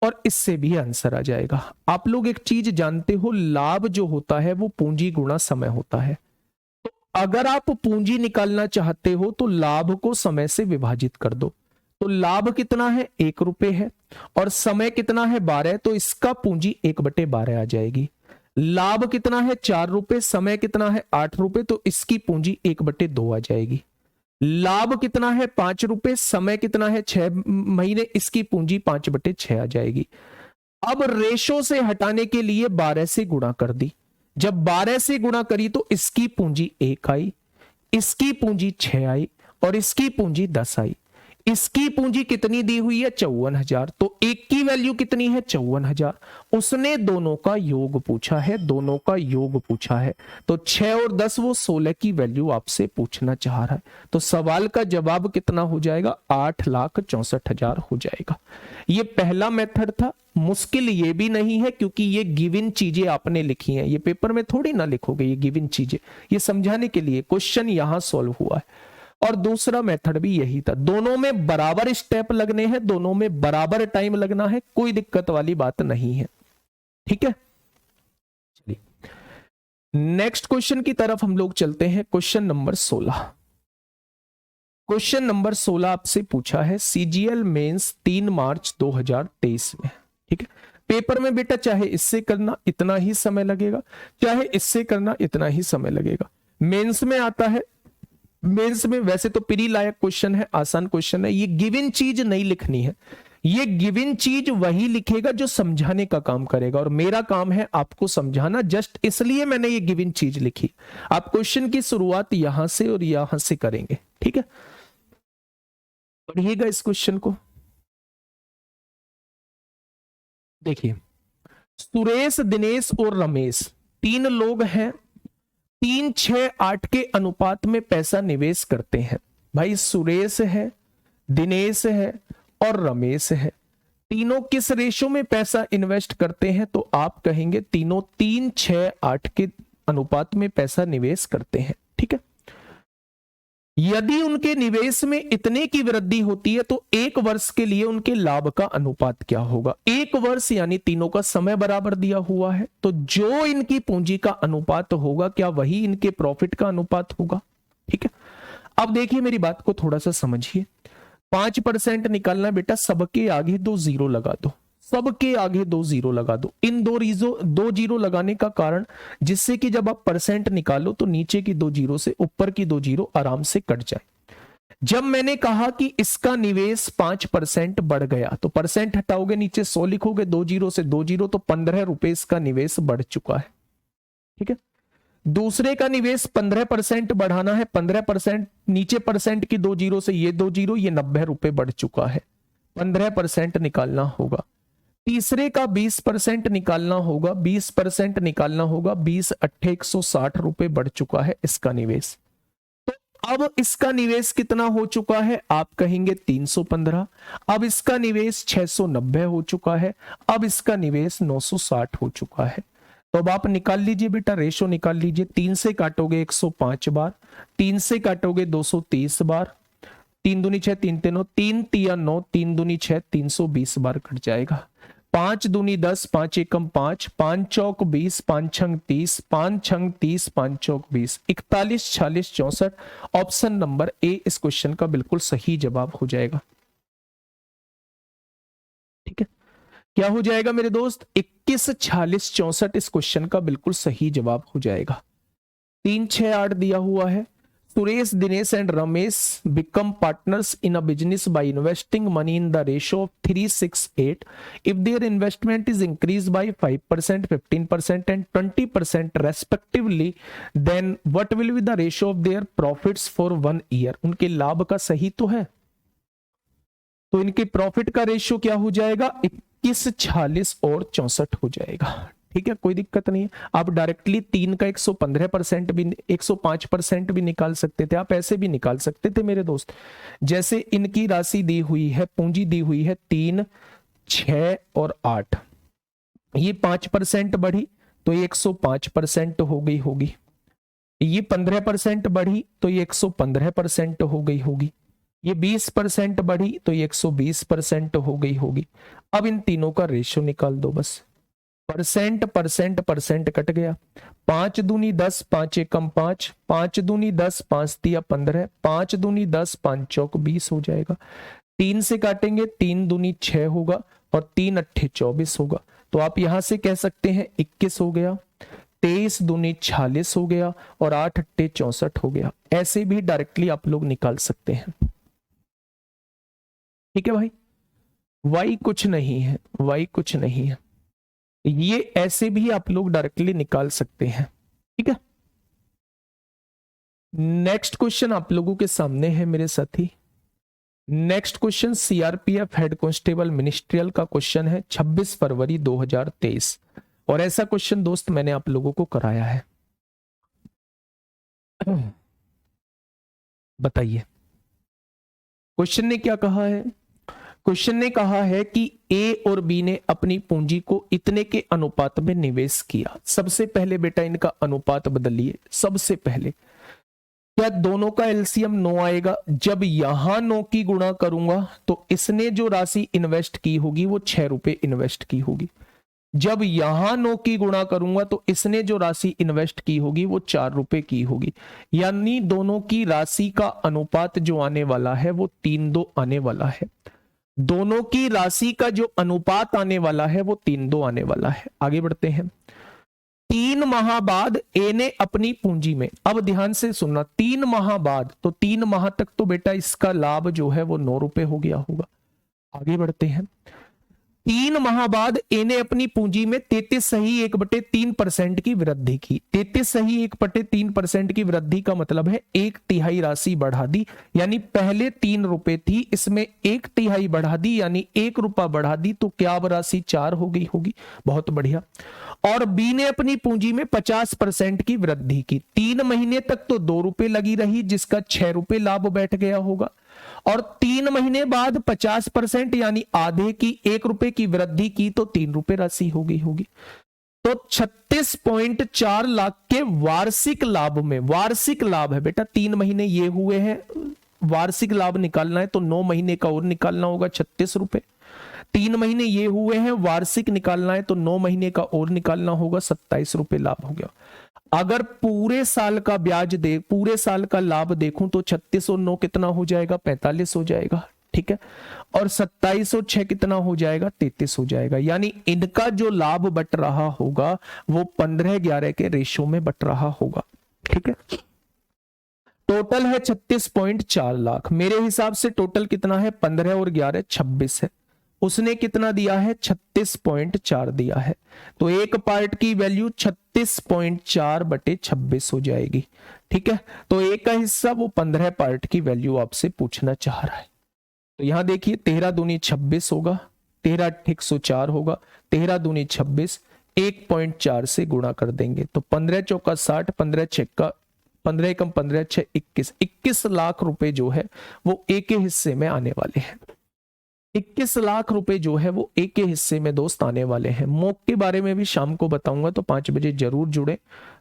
और इससे भी आंसर आ जाएगा। आप लोग एक चीज जानते हो, लाभ जो होता है वो पूंजी गुणा समय होता है। तो अगर आप पूंजी निकालना चाहते हो तो लाभ को समय से विभाजित कर दो। तो लाभ कितना है, 1 रुपए है, और समय कितना है, 12, तो इसका पूंजी 1/12 आ जाएगी। लाभ कितना है 4 रुपए, समय कितना है 8 रुपए, तो इसकी पूंजी 1/2 आ जाएगी। लाभ कितना है 5 रुपए, समय कितना है 6 महीने, इसकी पूंजी 5/6 आ जाएगी। अब रेशो से हटाने के लिए 12 से गुणा कर दी, जब 12 से गुणा करी तो इसकी पूंजी 1 आई, इसकी पूंजी 6 आई और इसकी पूंजी 10 आई। इसकी पूंजी कितनी दी हुई है 54,000, तो एक की वैल्यू कितनी है 54,000। उसने दोनों का योग पूछा है, दोनों का योग पूछा है, तो 6 और 10 वो 16 की वैल्यू आपसे पूछना चाह रहा है। तो सवाल का जवाब कितना हो जाएगा 8,64,000 हो जाएगा। ये पहला मेथड था। मुश्किल ये भी नहीं है क्योंकि ये गिवन चीजें आपने लिखी हैं, ये पेपर में थोड़ी ना लिखोगे, ये गिवन चीजें, ये समझाने के लिए क्वेश्चन यहां सॉल्व हुआ है। और दूसरा मेथड भी यही था, दोनों में बराबर स्टेप लगने हैं, दोनों में बराबर टाइम लगना है, कोई दिक्कत वाली बात नहीं है। ठीक है, चलिए नेक्स्ट क्वेश्चन की तरफ हम लोग चलते हैं। Question number 16। क्वेश्चन नंबर 16 आपसे पूछा है सीजीएल मेंस 3 मार्च 2023 में। ठीक है, पेपर में बेटा चाहे इससे करना इतना ही समय लगेगा, चाहे इससे करना इतना ही समय लगेगा। मेंस में आता है, मेंस में वैसे तो प्री लायक क्वेश्चन है, आसान क्वेश्चन है। ये गिवन चीज नहीं लिखनी है, ये गिवन चीज वही लिखेगा जो समझाने का काम करेगा, और मेरा काम है आपको समझाना। जस्ट इसलिए मैंने ये गिवन चीज लिखी। आप क्वेश्चन की शुरुआत यहां से और यहां से करेंगे। ठीक है, पढ़िएगा इस क्वेश्चन को। देखिए, सुरेश, दिनेश और रमेश 3 लोग हैं, 3, 6, 8 के अनुपात में पैसा निवेश करते हैं। भाई सुरेश है, दिनेश है और रमेश है, तीनों किस रेशो में पैसा इन्वेस्ट करते हैं? तो आप कहेंगे तीनों 3, 6, 8 के अनुपात में पैसा निवेश करते हैं। ठीक है, यदि उनके निवेश में इतने की वृद्धि होती है तो 1 वर्ष के लिए उनके लाभ का अनुपात क्या होगा? 1 वर्ष यानी तीनों का समय बराबर दिया हुआ है, तो जो इनकी पूंजी का अनुपात होगा क्या वही इनके प्रॉफिट का अनुपात होगा? ठीक है, अब देखिए मेरी बात को थोड़ा सा समझिए। 5% निकालना बेटा, सबके आगे 2 जीरो लगा दो, सबके आगे 2 जीरो लगा दो। इन 2 जीरो लगाने का कारण जिससे कि जब आप परसेंट निकालो तो नीचे की 2 जीरो से ऊपर की 2 जीरो आराम से कट जाए। जब मैंने कहा कि इसका निवेश 5% बढ़ गया, तो परसेंट हटाओगे, नीचे 100 लिखोगे, 2 जीरो से 2 जीरो, तो 15 रुपए इसका निवेश बढ़ चुका है। ठीक है, दूसरे का निवेश 15% बढ़ाना है, 15% नीचे परसेंट की 2 जीरो से ये 2 जीरो, ये 90 रुपए बढ़ चुका है, 15% निकालना होगा। तीसरे का 20% निकालना होगा, 20% निकालना होगा, 20 अट्ठे 160 रुपए बढ़ चुका है इसका निवेश। तो अब इसका निवेश कितना हो चुका है? आप कहेंगे 315। अब इसका निवेश 690 हो चुका है, अब इसका निवेश 960 हो चुका है। तो अब आप निकाल लीजिए बेटा, रेशो निकाल लीजिए। 3 से काटोगे 105 बार, 3 से काटोगे 230 बार, 3 दूनी 6, 3 3 9, 3 तिया 9, 3 दूनी 6, 320 बार कट जाएगा। 5 दूनी 10, 5 एकम 5, 5 चौक 20, 5 छंग 30, 5 छंग 30, 5 चौक 20, 41, 46, 64। ऑप्शन नंबर ए इस क्वेश्चन का बिल्कुल सही जवाब हो जाएगा। ठीक है, क्या हो जाएगा मेरे दोस्त? 21, 46, 64 इस क्वेश्चन का बिल्कुल सही जवाब हो जाएगा। 3, 6, 8 दिया हुआ है। Suresh, Dinesh and Ramesh become partners in a business by investing money in the ratio of 368. If their investment is increased by 5%, 15% and 20% respectively, then what will be the ratio of their profits for 1 year? उनके लाभ का सही तो है, तो इनके profit का ratio क्या हो जाएगा? 21, 46 और 64 हो जाएगा। ठीक है, कोई दिक्कत नहीं है। आप डायरेक्टली 3 का 115% भी, 105% भी निकाल सकते थे, आप ऐसे भी निकाल सकते थे मेरे दोस्त। जैसे इनकी राशि दी हुई है, पूंजी दी हुई है 3, 6 और 8, ये 5% बढ़ी तो ये 105% हो गई होगी, ये 15% बढ़ी तो ये 115% हो गई होगी, ये 20% बढ़ी तो ये 120% हो गई होगी। अब इन तीनों का रेशियो निकाल दो बस। परसेंट परसेंट परसेंट कट गया। 5 दूनी 10, 5 एकम 5, 5 दूनी 10, 5 तिया 15, 5 दूनी 10, 5 चौक 20 हो जाएगा। 3 से काटेंगे, 3 दूनी 6 होगा और 3 अट्ठे 24 होगा। तो आप यहां से कह सकते हैं 21 हो गया, 23 दूनी 46 हो गया और 8 अट्टे 64 हो गया। ऐसे भी डायरेक्टली आप लोग निकाल सकते हैं। ठीक है भाई, y कुछ नहीं है, y कुछ नहीं है, ये ऐसे भी आप लोग डायरेक्टली निकाल सकते हैं। ठीक है, नेक्स्ट क्वेश्चन आप लोगों के सामने है मेरे साथी। Next question CRPF head constable ministerial का क्वेश्चन है 26 फरवरी 2023, और ऐसा क्वेश्चन दोस्त मैंने आप लोगों को कराया है। बताइए क्वेश्चन ने क्या कहा है। क्वेश्चन ने कहा है कि ए और बी ने अपनी पूंजी को इतने के अनुपात में निवेश किया। सबसे पहले बेटा इनका अनुपात बदलिए। सबसे पहले क्या दोनों का एलसीएम 9 आएगा। जब यहां 9 की गुणा करूंगा तो इसने जो राशि इन्वेस्ट की होगी वो 6 रुपए इन्वेस्ट की होगी। जब यहां 9 की गुणा करूंगा तो इसने जो राशि इन्वेस्ट की होगी वो 4 रुपए की होगी। यानी दोनों की राशि का अनुपात जो आने वाला है वो 3:2 आने वाला है। दोनों की राशि का जो अनुपात आने वाला है वो 3:2 आने वाला है। आगे बढ़ते हैं। 3 माह बाद ए ने अपनी पूंजी में, अब ध्यान से सुनना, 3 माह बाद, तो 3 माह तक तो बेटा इसका लाभ जो है वो 9 रुपए हो गया होगा। आगे बढ़ते हैं। 3 माह बाद ए ने अपनी पूंजी में 33.1/3% की वृद्धि की। 33.1/3% की वृद्धि का मतलब है 1/3 राशि बढ़ा दी, यानी पहले 3 रुपए थी, इसमें 1/3 बढ़ा दी, यानी 1 रुपया बढ़ा दी, तो क्या अब राशि 4 हो गई होगी। बहुत बढ़िया। और बी ने अपनी पूंजी में 50% की वृद्धि की। 3 महीने तक तो 2 रुपए लगी रही, जिसका 6 रुपए लाभ बैठ गया होगा, और 3 महीने बाद 50% यानी आधे की 1 रुपए की वृद्धि की तो 3 रुपए राशि हो गई होगी। तो 36.4 लाख के वार्षिक लाभ में, वार्षिक लाभ है बेटा, 3 महीने ये हुए हैं, वार्षिक लाभ निकालना है तो 9 महीने का और निकालना होगा 36 रुपए। 3 महीने ये हुए हैं, वार्षिक निकालना है तो 9 महीने का और निकालना होगा, 27 रुपए लाभ हो गया। अगर पूरे साल का ब्याज दे, पूरे साल का लाभ देखूं तो 36 और 9 कितना हो जाएगा, 45 हो जाएगा। ठीक है, और 27 और 6 कितना हो जाएगा, 33 हो जाएगा। यानी इनका जो लाभ बट रहा होगा वो 15-11 के रेशो में बट रहा होगा। ठीक है, टोटल है 36.4 लाख। मेरे हिसाब से टोटल कितना है, 15 और 11 26 है। उसने कितना दिया है, 36.4 दिया है, तो एक पार्ट की वैल्यू 36.4/26 हो जाएगी। ठीक है, तो एक का हिस्सा वो 15 पार्ट की वैल्यू आपसे पूछना चाह रहा है। तो यहां देखिए 13 दूनी 26 होगा, 13 104 होगा, 13 दूनी 26, 1.4 से गुणा कर देंगे तो 15 चौका 60, 15 छक्का 15 कम 15 6 21 लाख रुपए जो है वो एक के हिस्से में आने वाले हैं। 21 लाख रुपए जो है वो एक के हिस्से में दोस्त आने वाले हैं। मॉक के बारे में भी शाम को बताऊंगा, तो 5 बजे जरूर जुड़े,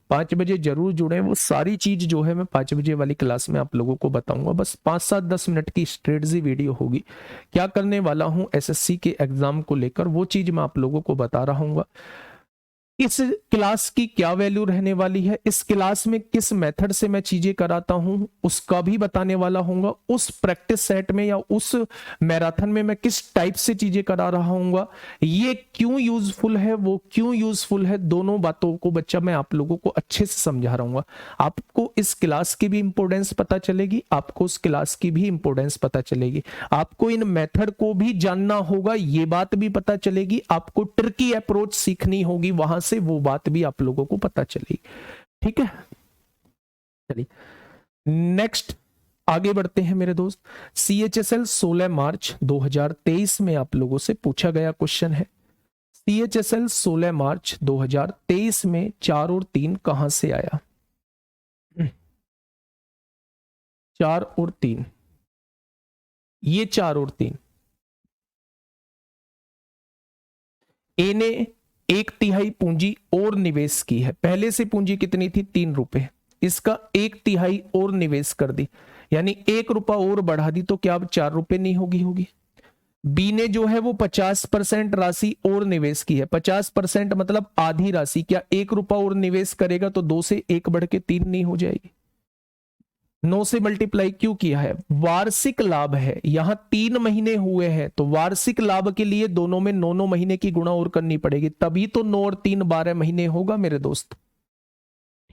5 बजे जरूर जुड़े। वो सारी चीज जो है मैं 5 बजे वाली क्लास में आप लोगों को बताऊंगा। बस 5-7-10 मिनट की स्ट्रेटजी वीडियो होगी, क्या करने वाला हूं एसएससी के एग्जाम को लेकर, वो चीज मैं आप लोगों को बता रहा हूँ। इस क्लास की क्या वैल्यू रहने वाली है, इस क्लास में किस मेथड से मैं चीजें कराता हूं उसका भी बताने वाला हूंगा। उस प्रैक्टिस सेट में या उस मैराथन में मैं किस टाइप से चीजें करा रहा हूंगा, ये क्यों यूजफुल है, वो क्यों यूजफुल है, दोनों बातों को बच्चा मैं आप लोगों को अच्छे से समझा रहा हूँ। आपको इस क्लास की भी इंपोर्टेंस पता चलेगी, आपको उस क्लास की भी इंपोर्टेंस पता चलेगी, आपको इन मेथड को भी जानना होगा, ये बात भी पता चलेगी, आपको ट्रिकी अप्रोच सीखनी होगी, वहां से वो बात भी आप लोगों को पता चलेगी। ठीक है, चलिए नेक्स्ट आगे बढ़ते हैं मेरे दोस्त। CHSL 16 मार्च 2023 में आप लोगों से पूछा गया क्वेश्चन है। CHSL 16 मार्च 2023 में 4 और 3 कहां से आया। 4 और 3, ये 4 और 3 ए ने 1/3 पूंजी और निवेश की है। पहले से पूंजी कितनी थी, 3 रुपए, इसका 1/3 और निवेश कर दी, यानी 1 रुपया और बढ़ा दी, तो क्या अब 4 रुपए नहीं होगी। बी ने जो है वो 50% राशि और निवेश की है। 50% मतलब आधी राशि, क्या 1 रुपया और निवेश करेगा तो 2 से 1 बढ़ के 3 नहीं हो जाएगी, 9 से मल्टीप्लाई क्यों किया है? वार्षिक लाभ है, यहां 3 महीने हुए हैं तो वार्षिक लाभ के लिए दोनों में 9 महीने की गुणा और करनी पड़ेगी, तभी तो 9 और 3 12 महीने होगा मेरे दोस्त।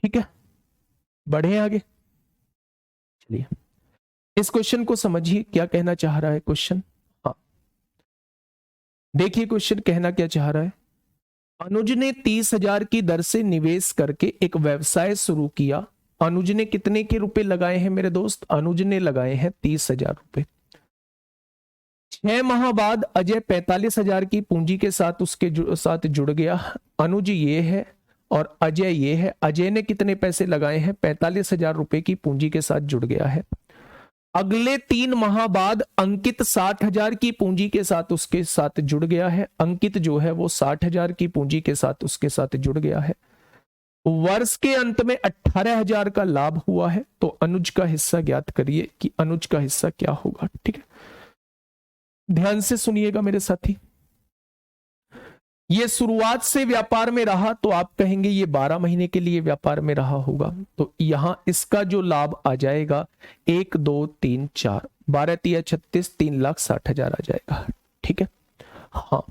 ठीक है, बढ़े आगे। चलिए इस क्वेश्चन को समझिए, क्या कहना चाह रहा है क्वेश्चन। हाँ देखिए क्वेश्चन कहना क्या चाह रहा है। अनुज ने 30,000 की दर से निवेश करके एक व्यवसाय शुरू किया। अनुज ने कितने के रुपए लगाए हैं मेरे दोस्त? अनुज ने लगाए हैं 30,000 रुपए। 6 माह बाद अजय 45,000 की पूंजी के साथ उसके साथ जुड़ गया। अनुज ये है और अजय ये है। अजय ने कितने पैसे लगाए हैं? 45,000 रुपए की पूंजी के साथ जुड़ गया है। अगले 3 माह बाद अंकित 60,000 की पूंजी के साथ उसके साथ जुड़ गया है। अंकित जो है वो 60,000 की पूंजी के साथ उसके साथ जुड़ गया है। वर्ष के अंत में 18,000 का लाभ हुआ है। तो अनुज का हिस्सा ज्ञात करिए कि अनुज का हिस्सा क्या होगा। ठीक है, ध्यान से सुनिएगा मेरे साथी। ये शुरुआत से व्यापार में रहा तो आप कहेंगे ये 12 महीने के लिए व्यापार में रहा होगा, तो यहां इसका जो लाभ आ जाएगा 1 2 3 4 12 तिया 36 3,60,000 आ जाएगा। ठीक है, हाँ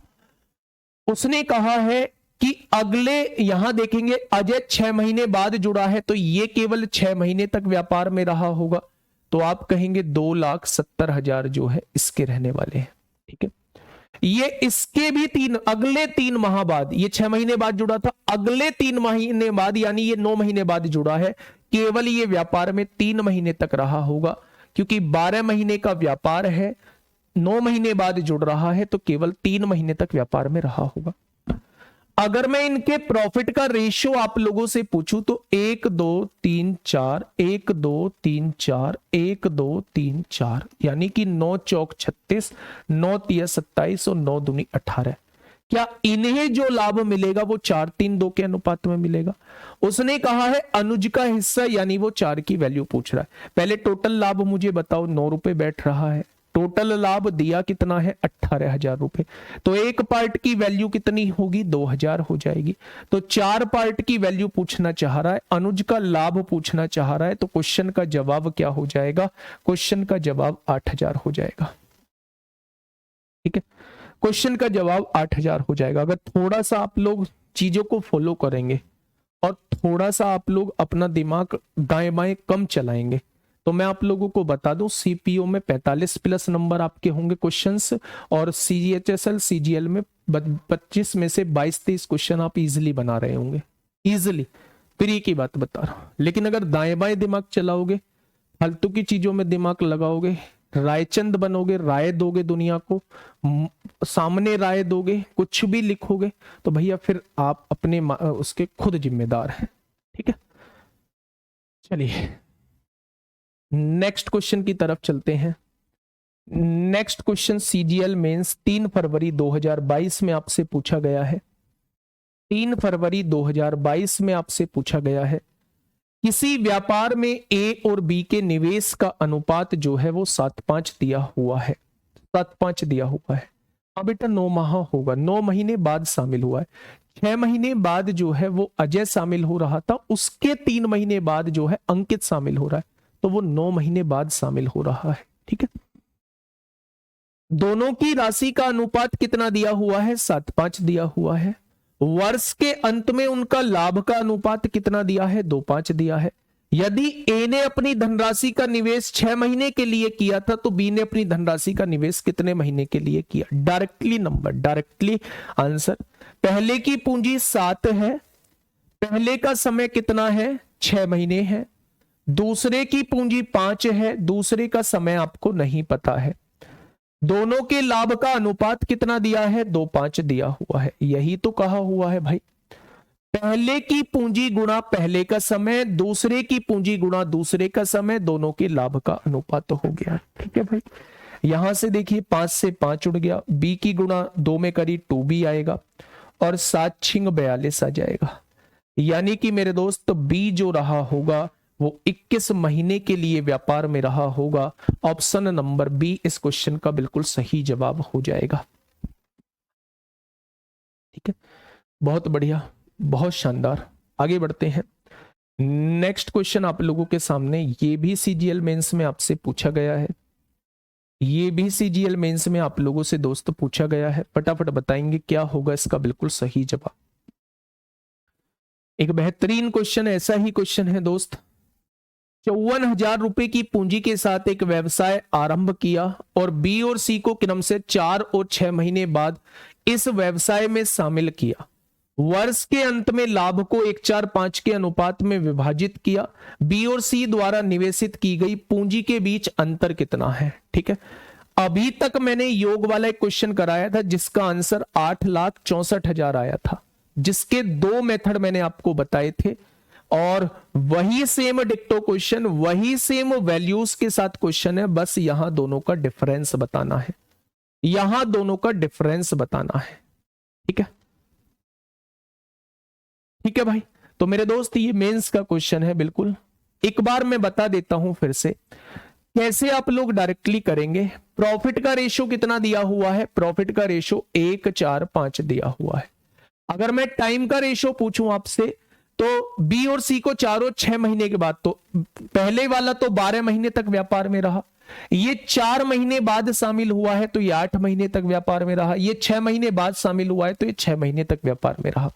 उसने कहा है कि अगले, यहां देखेंगे अजय 6 महीने बाद जुड़ा है तो ये केवल 6 महीने तक व्यापार में रहा होगा, तो आप कहेंगे 2,70,000 जो है इसके रहने वाले हैं। ठीक है, ये इसके भी अगले 3 माह बाद, ये 6 महीने बाद जुड़ा था, अगले 3 महीने बाद यानी ये 9 महीने बाद जुड़ा है, केवल ये व्यापार में 3 महीने तक रहा होगा, क्योंकि 12 महीने का व्यापार है, 9 महीने बाद जुड़ रहा है तो केवल 3 महीने तक व्यापार में रहा होगा। अगर मैं इनके प्रॉफिट का रेशियो आप लोगों से पूछूं तो 1 2 3 4 1 2 3 4 1 2 3 4 यानी कि 9 चौक 36, 9 तिया 27 और 9 दूनी 18। क्या इन्हें जो लाभ मिलेगा वो 4 3 2 के अनुपात में मिलेगा? उसने कहा है अनुज का हिस्सा, यानी वो 4 की वैल्यू पूछ रहा है। पहले टोटल लाभ मुझे बताओ, 9 रुपए बैठ रहा है, टोटल लाभ दिया कितना है? 18,000 रुपए। तो एक पार्ट की वैल्यू कितनी होगी? 2,000 हो जाएगी। तो 4 पार्ट की वैल्यू पूछना चाह रहा है, अनुज का लाभ पूछना चाह रहा है, तो क्वेश्चन का जवाब क्या हो जाएगा? क्वेश्चन का जवाब 8,000 हो जाएगा। ठीक है, क्वेश्चन का जवाब 8,000 हो जाएगा। अगर थोड़ा सा आप लोग चीजों को फॉलो करेंगे और थोड़ा सा आप लोग अपना दिमाग दाएं बाएं कम चलाएंगे तो मैं आप लोगों को बता दूं, सीपीओ में 45 प्लस नंबर आपके होंगे क्वेश्चंस, और सीजीएचएसएल सीजीएल में 25 में से 22-23 क्वेश्चन आप इजीली बना रहे होंगे, इजीली। प्री की बात बता रहा हूं। लेकिन अगर दाएं बाएं दिमाग चलाओगे, फालतू की चीजों में दिमाग लगाओगे, रायचंद बनोगे, राय दोगे दुनिया को, सामने राय दोगे, कुछ भी लिखोगे, तो भैया फिर आप अपने उसके खुद जिम्मेदार हैं। ठीक है, चलिए नेक्स्ट क्वेश्चन की तरफ चलते हैं। नेक्स्ट क्वेश्चन सीजीएल मेंस 3 फरवरी 2022 में आपसे पूछा गया है। 3 फरवरी 2022 में आपसे पूछा गया है, किसी व्यापार में ए और बी के निवेश का अनुपात जो है वो 7:5 दिया हुआ है। 7:5 दिया हुआ है। अब बेटा 9 माह होगा, 9 महीने बाद शामिल हुआ है। 6 महीने बाद जो है वो अजय शामिल हो रहा था, उसके 3 महीने बाद जो है अंकित शामिल हो रहा है, तो वो 9 महीने बाद शामिल हो रहा है। ठीक है, दोनों की राशि का अनुपात कितना दिया हुआ है? 7:5 दिया हुआ है। वर्ष के अंत में उनका लाभ का अनुपात कितना दिया है? 2:5 दिया है। यदि ए ने अपनी धनराशि का निवेश 6 महीने के लिए किया था तो बी ने अपनी धनराशि का निवेश कितने महीने के लिए किया? Directly number, directly answer. पहले की पूंजी 7 है, पहले का समय कितना है? 6 महीने है। दूसरे की पूंजी 5 है, दूसरे का समय आपको नहीं पता है। दोनों के लाभ का अनुपात कितना दिया है? 2:5 दिया हुआ है। यही तो कहा हुआ है भाई, पहले की पूंजी गुणा पहले का समय, दूसरे की पूंजी गुणा दूसरे का समय, दोनों के लाभ का अनुपात हो गया। ठीक है भाई, यहां से देखिए 5 से 5 उड़ गया, बी की गुणा 2 में करी 2b आएगा और 7 छिंग 42 आ जाएगा। यानी कि मेरे दोस्त बी जो रहा होगा वो 21 महीने के लिए व्यापार में रहा होगा। ऑप्शन नंबर बी इस क्वेश्चन का बिल्कुल सही जवाब हो जाएगा। ठीक है, बहुत बढ़िया, बहुत शानदार। आगे बढ़ते हैं। नेक्स्ट क्वेश्चन आप लोगों के सामने, ये भी सीजीएल मेंस में आपसे पूछा गया है, ये भी सीजीएल मेंस में आप लोगों से दोस्त पूछा गया है। फटाफट बताएंगे क्या होगा इसका बिल्कुल सही जवाब। एक बेहतरीन क्वेश्चन, ऐसा ही क्वेश्चन है दोस्त। 54,000 रुपए की पूंजी के साथ एक व्यवसाय आरंभ किया और बी और सी को क्रम से 4 और 6 महीने बाद इस व्यवसाय में शामिल किया। वर्ष के अंत में लाभ को 1:4:5 के अनुपात में विभाजित किया। बी और सी द्वारा निवेशित की गई पूंजी के बीच अंतर कितना है? ठीक है, अभी तक मैंने योग वाला एक क्वेश्चन कराया था जिसका आंसर 8,64,000 आया था, जिसके 2 मेथड मैंने आपको बताए थे, और वही सेम डिक्टो क्वेश्चन, वही सेम वैल्यूज के साथ क्वेश्चन है, बस यहां दोनों का डिफरेंस बताना है, यहां दोनों का डिफरेंस बताना है। ठीक है, ठीक है भाई। तो मेरे दोस्त ये मेंस का क्वेश्चन है बिल्कुल। एक बार मैं बता देता हूं फिर से कैसे आप लोग डायरेक्टली करेंगे। प्रॉफिट का रेशो कितना दिया हुआ है? प्रॉफिट का रेशो 1:4:5 दिया हुआ है। अगर मैं टाइम का रेशो पूछूं आपसे तो बी और सी को 4 और 6 महीने के बाद, तो पहले वाला तो 12 महीने तक व्यापार में रहा, ये 4 महीने बाद शामिल हुआ है तो ये 8 महीने तक व्यापार में रहा, ये 6 महीने बाद शामिल हुआ है तो ये 6 महीने तक व्यापार में रहा।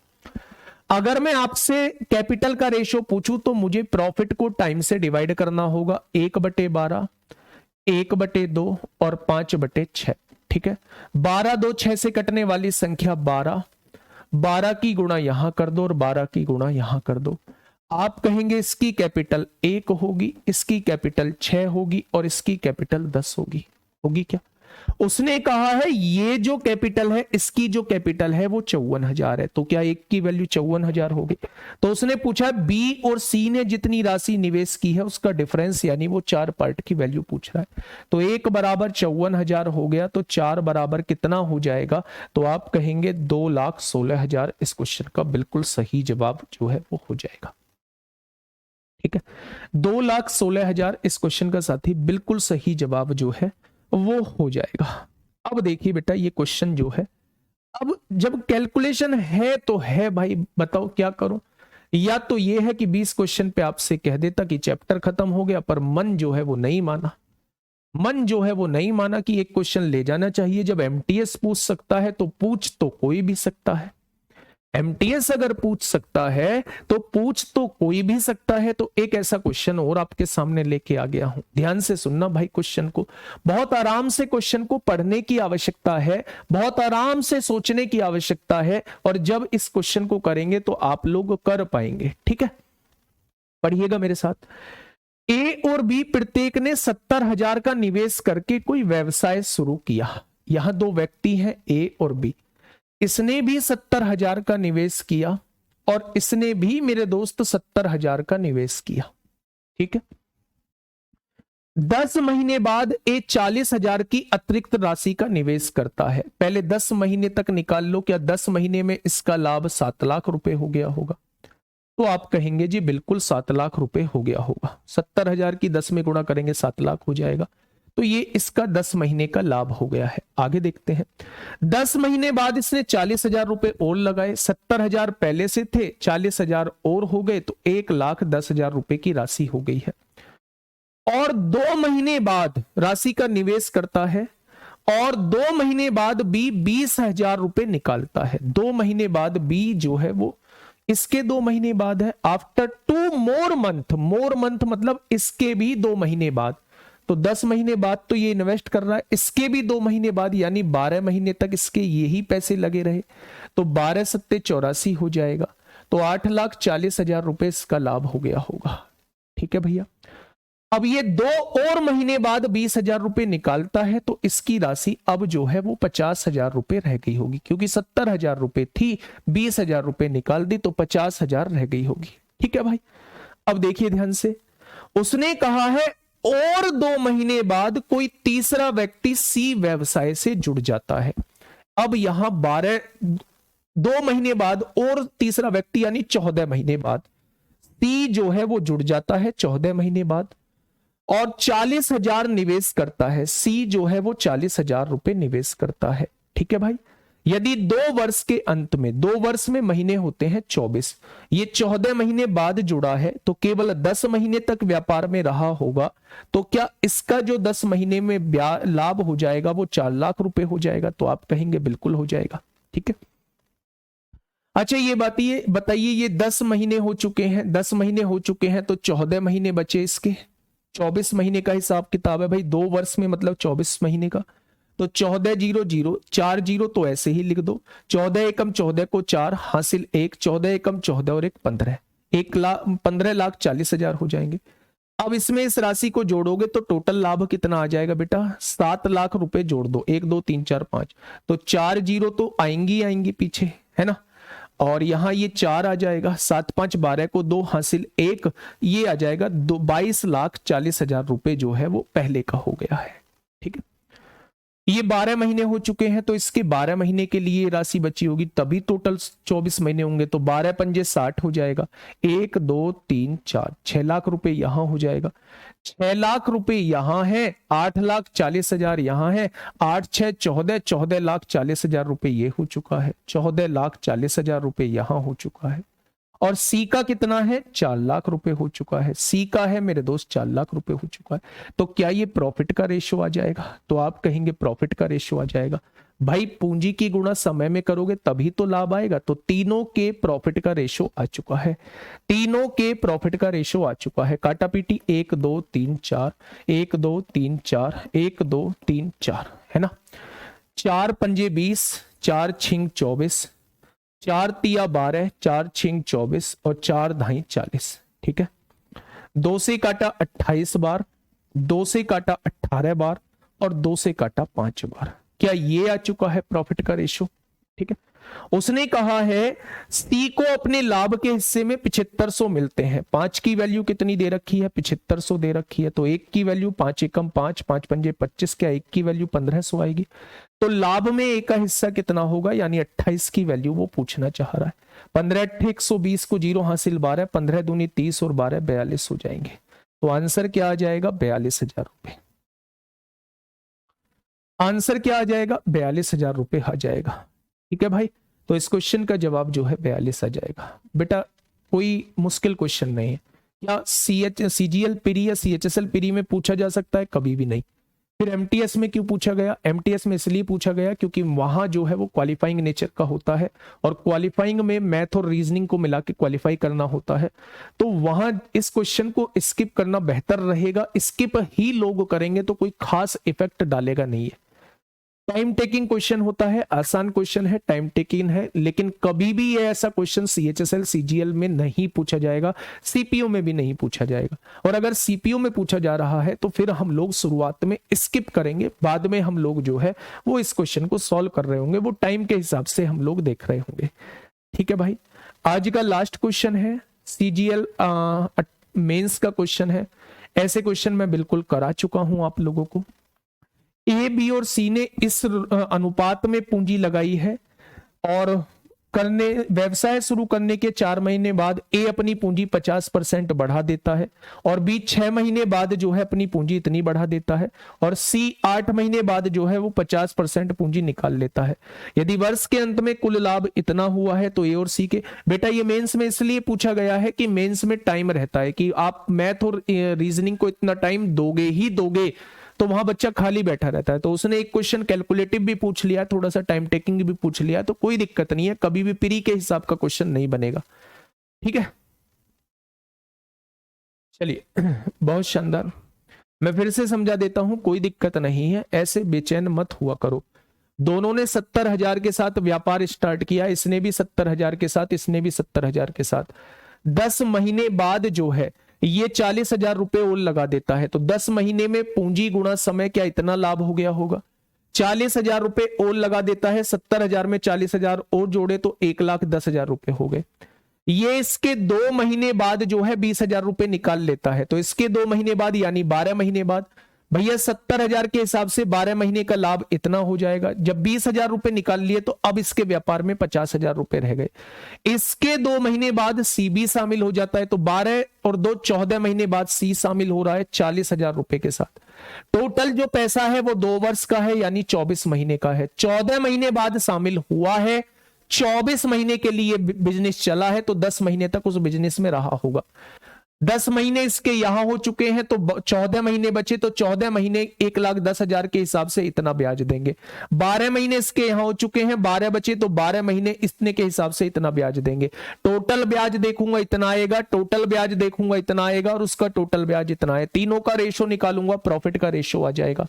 अगर मैं आपसे कैपिटल का रेशो पूछूं तो मुझे प्रॉफिट को टाइम से डिवाइड करना होगा, 1/12, 1/2 और 5/6। ठीक है, 12 2 6 से कटने वाली संख्या 12, 12 की गुणा यहां कर दो और 12 की गुणा यहां कर दो। आप कहेंगे इसकी कैपिटल 1 होगी, इसकी कैपिटल 6 होगी और इसकी कैपिटल 10 होगी। होगी क्या? उसने कहा है ये जो कैपिटल है, इसकी जो कैपिटल है वो 54,000 है, तो क्या एक की वैल्यू 54,000 होगी? तो उसने पूछा बी और सी ने जितनी राशि निवेश की है उसका डिफरेंस, यानी वो 4 पार्ट की वैल्यू पूछ रहा है। तो 1 बराबर 54,000 हो गया, तो 4 बराबर कितना हो जाएगा? तो आप कहेंगे 2,16,000 इस क्वेश्चन का बिल्कुल सही जवाब जो है वो हो जाएगा। ठीक है, 2,16,000 इस क्वेश्चन का साथी बिल्कुल सही जवाब जो है वो हो जाएगा। अब देखिए बेटा, ये क्वेश्चन जो है, अब जब कैलकुलेशन है तो है भाई, बताओ क्या करूं? या तो ये है कि 20 क्वेश्चन पे आपसे कह देता कि चैप्टर खत्म हो गया, पर मन जो है वो नहीं माना, मन जो है वो नहीं माना कि एक क्वेश्चन ले जाना चाहिए। जब एमटीएस पूछ सकता है तो पूछ तो कोई भी सकता है, एमटीएस अगर पूछ सकता है तो पूछ तो कोई भी सकता है। तो एक ऐसा क्वेश्चन और आपके सामने लेके आ गया हूं, ध्यान से सुनना भाई। क्वेश्चन को बहुत आराम से, क्वेश्चन को पढ़ने की आवश्यकता है, बहुत आराम से सोचने की आवश्यकता है, और जब इस क्वेश्चन को करेंगे तो आप लोग कर पाएंगे। ठीक है, पढ़िएगा मेरे साथ। ए और बी प्रत्येक ने 70,000 का निवेश करके कोई व्यवसाय शुरू किया। यहां 2 व्यक्ति हैं, ए और बी। इसने भी 70,000 का निवेश किया और इसने भी मेरे दोस्त 70,000 का निवेश किया। ठीक है, 10 महीने बाद ए 40,000 की अतिरिक्त राशि का निवेश करता है। पहले 10 महीने तक निकाल लो, क्या 10 महीने में इसका लाभ 7 लाख रुपए हो गया होगा? तो आप कहेंगे जी बिल्कुल 7 लाख रुपए हो गया होगा। 70,000 की 10 में गुणा करेंगे 7 लाख हो जाएगा। तो ये इसका 10 महीने का लाभ हो गया है। आगे देखते हैं, 10 महीने बाद इसने 40,000 रुपए और लगाए। 70,000 पहले से थे, 40,000 और हो गए, तो 1,10,000 रुपए की राशि हो गई है। और 2 महीने बाद राशि का निवेश करता है और 2 महीने बाद बी 20,000 रुपए निकालता है। 2 महीने बाद बी जो है वो, इसके 2 महीने बाद है, आफ्टर 2 मोर मंथ, मोर मंथ मतलब इसके भी 2 महीने बाद। तो 10 महीने बाद तो ये इन्वेस्ट कर रहा है, इसके भी 2 महीने बाद, यानी 12 महीने तक इसके यही पैसे लगे रहे, तो 12 सत्ते 84 हो जाएगा। तो 8,40,000 रुपए इसका लाभ हो गया होगा। ठीक है भैया, अब ये 2 और महीने बाद 20,000 रुपए निकालता है, तो इसकी राशि अब जो है वो 50,000 रुपए रह गई होगी, क्योंकि 70,000 रुपए थी, 20,000 रुपए निकाल दी तो 50,000 रह गई होगी। ठीक है भाई, अब देखिए ध्यान से, उसने कहा है और 2 महीने बाद कोई तीसरा व्यक्ति सी व्यवसाय से जुड़ जाता है। अब यहां 2 महीने बाद और तीसरा व्यक्ति यानी 14 महीने बाद सी जो है वो जुड़ जाता है 14 महीने बाद, और 40,000 निवेश करता है। सी जो है वो 40,000 रुपए निवेश करता है। ठीक है भाई, यदि 2 वर्ष के अंत में, 2 वर्ष में महीने होते हैं 24, ये 14 महीने बाद जुड़ा है तो केवल 10 महीने तक व्यापार में रहा होगा, तो क्या इसका जो 10 महीने में लाभ हो जाएगा वो 4 लाख रुपए हो जाएगा? तो आप कहेंगे बिल्कुल हो जाएगा। ठीक है, अच्छा ये बताइए ये 10 महीने हो चुके हैं, 10 महीने हो चुके हैं तो 14 महीने बचे इसके, 24 महीने का हिसाब किताब है भाई, 2 वर्ष में मतलब 24 महीने का, तो 14 0 0 4 0 तो ऐसे ही लिख दो, 14 एकम 14 को 4 हासिल 1, 14 एकम 14 और 1 15, 15,40,000 हो जाएंगे। अब इसमें इस राशि को जोड़ोगे तो टोटल लाभ कितना आ जाएगा बेटा? 7 लाख रुपए जोड़ दो, 1 2 3 4 5, तो 4 0 तो आएंगी पीछे, है ना, और यहां ये 4 आ जाएगा, 7 5 12 को 2 हासिल 1, ये आ जाएगा 22,40,000 रुपए जो है वो पहले का हो गया है। ठीक है, ये 12 महीने हो चुके हैं तो इसके 12 महीने के लिए राशि बची होगी, तभी टोटल 24 महीने होंगे, तो 12 पंजे 60 हो जाएगा, 1 2 3 4, 6 लाख रुपए यहां हो जाएगा, 6 लाख रुपए यहां है, 8,40,000 यहां है, 8 6 14, 14,40,000 रुपए ये हो चुका है, 14,40,000 रुपए यहां हो चुका है, और सी का कितना है? 4 लाख रुपए हो चुका है, सी का है मेरे दोस्त 4 लाख रुपए हो चुका है, तो क्या ये प्रॉफिट का रेशो आ जाएगा? तो आप कहेंगे प्रॉफिट का रेशो आ जाएगा भाई, पूंजी की गुणा समय में करोगे तभी तो लाभ आएगा, तो तीनों के प्रॉफिट का रेशो आ चुका है, तीनों के प्रॉफिट का रेशो आ चुका है, काटा पीटी 1 2 3 4, 1 2 3 4, 1 2 3 4, है ना, 4 पंजे 20, 4 छिंग 24, 4 तिया 12, 4 छिंग 24 और 4 धाई 40। ठीक है, 2 से काटा 28 बार, 2 से काटा 18 बार और 2 से काटा 5 बार, क्या ये आ चुका है प्रॉफिट का रेशो? ठीक है, उसने कहा है सी को अपने लाभ के हिस्से में 7500 मिलते हैं, 5 की वैल्यू कितनी दे रखी है? 7500 दे रखी है, तो 1 की वैल्यू 5 एकम 5, 5 पंजे 25, क्या 1 की वैल्यू 1500 आएगी, तो लाभ में एक का हिस्सा कितना होगा, यानी 28 की वैल्यू वो पूछना चाह रहा है। 15 8 120 को 0 हासिल 12, 15 दूनी 30 और 12 42 हो जाएंगे, तो आंसर क्या आ जाएगा? 42,000 रुपए। आंसर क्या आ जाएगा? 42,000 रुपए आ जाएगा। ठीक है भाई, तो इस क्वेश्चन का जवाब जो है 42 आ जाएगा बेटा, कोई मुश्किल क्वेश्चन नहीं है। या सीजीएल पीरी या सीएचएसएल पीरी में पूछा जा सकता है? कभी भी नहीं। फिर एमटीएस में क्यों पूछा गया? एमटीएस में इसलिए पूछा गया क्योंकि वहां जो है वो क्वालिफाइंग नेचर का होता है, और क्वालिफाइंग में मैथ और रीजनिंग को मिला के क्वालिफाई करना होता है, तो वहां इस क्वेश्चन को स्किप करना बेहतर रहेगा। स्किप ही लोग करेंगे तो कोई खास इफेक्ट डालेगा नहीं है। टाइम टेकिंग क्वेश्चन होता है, आसान क्वेश्चन है, टाइम टेकिंग है, लेकिन कभी भी ये ऐसा क्वेश्चन सीएचएसएल सीजीएल में नहीं पूछा जाएगा, सीपीओ में भी नहीं पूछा जाएगा। और अगर सीपीओ में पूछा जा रहा है तो फिर हम लोग शुरुआत में स्किप करेंगे, बाद में हम लोग जो है वो इस क्वेश्चन को सॉल्व कर रहे होंगे, वो टाइम के हिसाब से हम लोग देख रहे होंगे। ठीक है भाई, आज का लास्ट क्वेश्चन है सीजीएल मेंस का क्वेश्चन है। ऐसे क्वेश्चन मैं बिल्कुल करा चुका हूं आप लोगों को। ए बी और सी ने इस अनुपात में पूंजी लगाई है, और व्यवसाय शुरू करने के 4 महीने बाद ए अपनी पूंजी 50% बढ़ा देता है, और बी 6 महीने बाद जो है अपनी पूंजी इतनी बढ़ा देता है, और सी 8 महीने बाद जो है वो 50% पूंजी निकाल लेता है। यदि वर्ष के अंत में कुल लाभ इतना हुआ है तो ए और सी के, बेटा ये मेंस में इसलिए पूछा गया है कि मेंस में टाइम रहता है कि आप मैथ और रीजनिंग को इतना टाइम दोगे ही दोगे, तो वहां बच्चा खाली बैठा रहता है। तो उसने एक क्वेश्चन कैलकुलेटिव भी पूछ लिया, थोड़ा सा टाइम टेकिंग भी पूछ लिया, तो कोई दिक्कत नहीं है, कभी भी प्री के हिसाब का क्वेश्चन नहीं बनेगा। ठीक है, चलिए बहुत शानदार। मैं फिर से समझा देता हूं, कोई दिक्कत नहीं है, ऐसे बेचैन मत हुआ करो। दोनों ने 70,000 के साथ व्यापार स्टार्ट किया, इसने भी 70,000 के साथ, इसने भी 70,000 के साथ। 10 महीने बाद जो है ये 40,000 रुपए और लगा देता है, तो 10 महीने में पूंजी गुणा समय क्या इतना लाभ हो गया होगा? 40,000 रुपए और लगा देता है, 70,000 में 40,000 और जोड़े तो 1,10,000 रुपए हो गए। ये इसके 2 महीने बाद जो है 20,000 रुपए निकाल लेता है, तो इसके 2 महीने बाद यानी 12 महीने बाद भैया 70,000 के हिसाब से 12 महीने का लाभ इतना हो जाएगा। जब 20,000 रुपए निकाल लिए तो अब इसके व्यापार में 50,000 रुपए रह गए। इसके 2 महीने बाद सी भी शामिल हो जाता है, तो 12 और 2 14 महीने बाद सी शामिल हो रहा है 40,000 रुपए के साथ। टोटल जो पैसा है वो 2 वर्ष का है, यानी 24 महीने का है। 14 महीने बाद शामिल हुआ है, 24 महीने के लिए बिजनेस चला है, तो 10 महीने तक उस बिजनेस में रहा होगा। 10 महीने इसके यहां हो चुके हैं, तो 14 महीने बचे, तो 14 महीने 1,10,000 के हिसाब से इतना ब्याज देंगे। 12 महीने इसके यहां हो चुके हैं, 12 बचे, तो 12 महीने इतने के हिसाब से इतना ब्याज देंगे। टोटल ब्याज देखूंगा इतना आएगा, टोटल ब्याज देखूंगा इतना आएगा, और उसका टोटल ब्याज इतना है। तीनों का रेशो निकालूंगा, प्रॉफिट का रेशो आ जाएगा।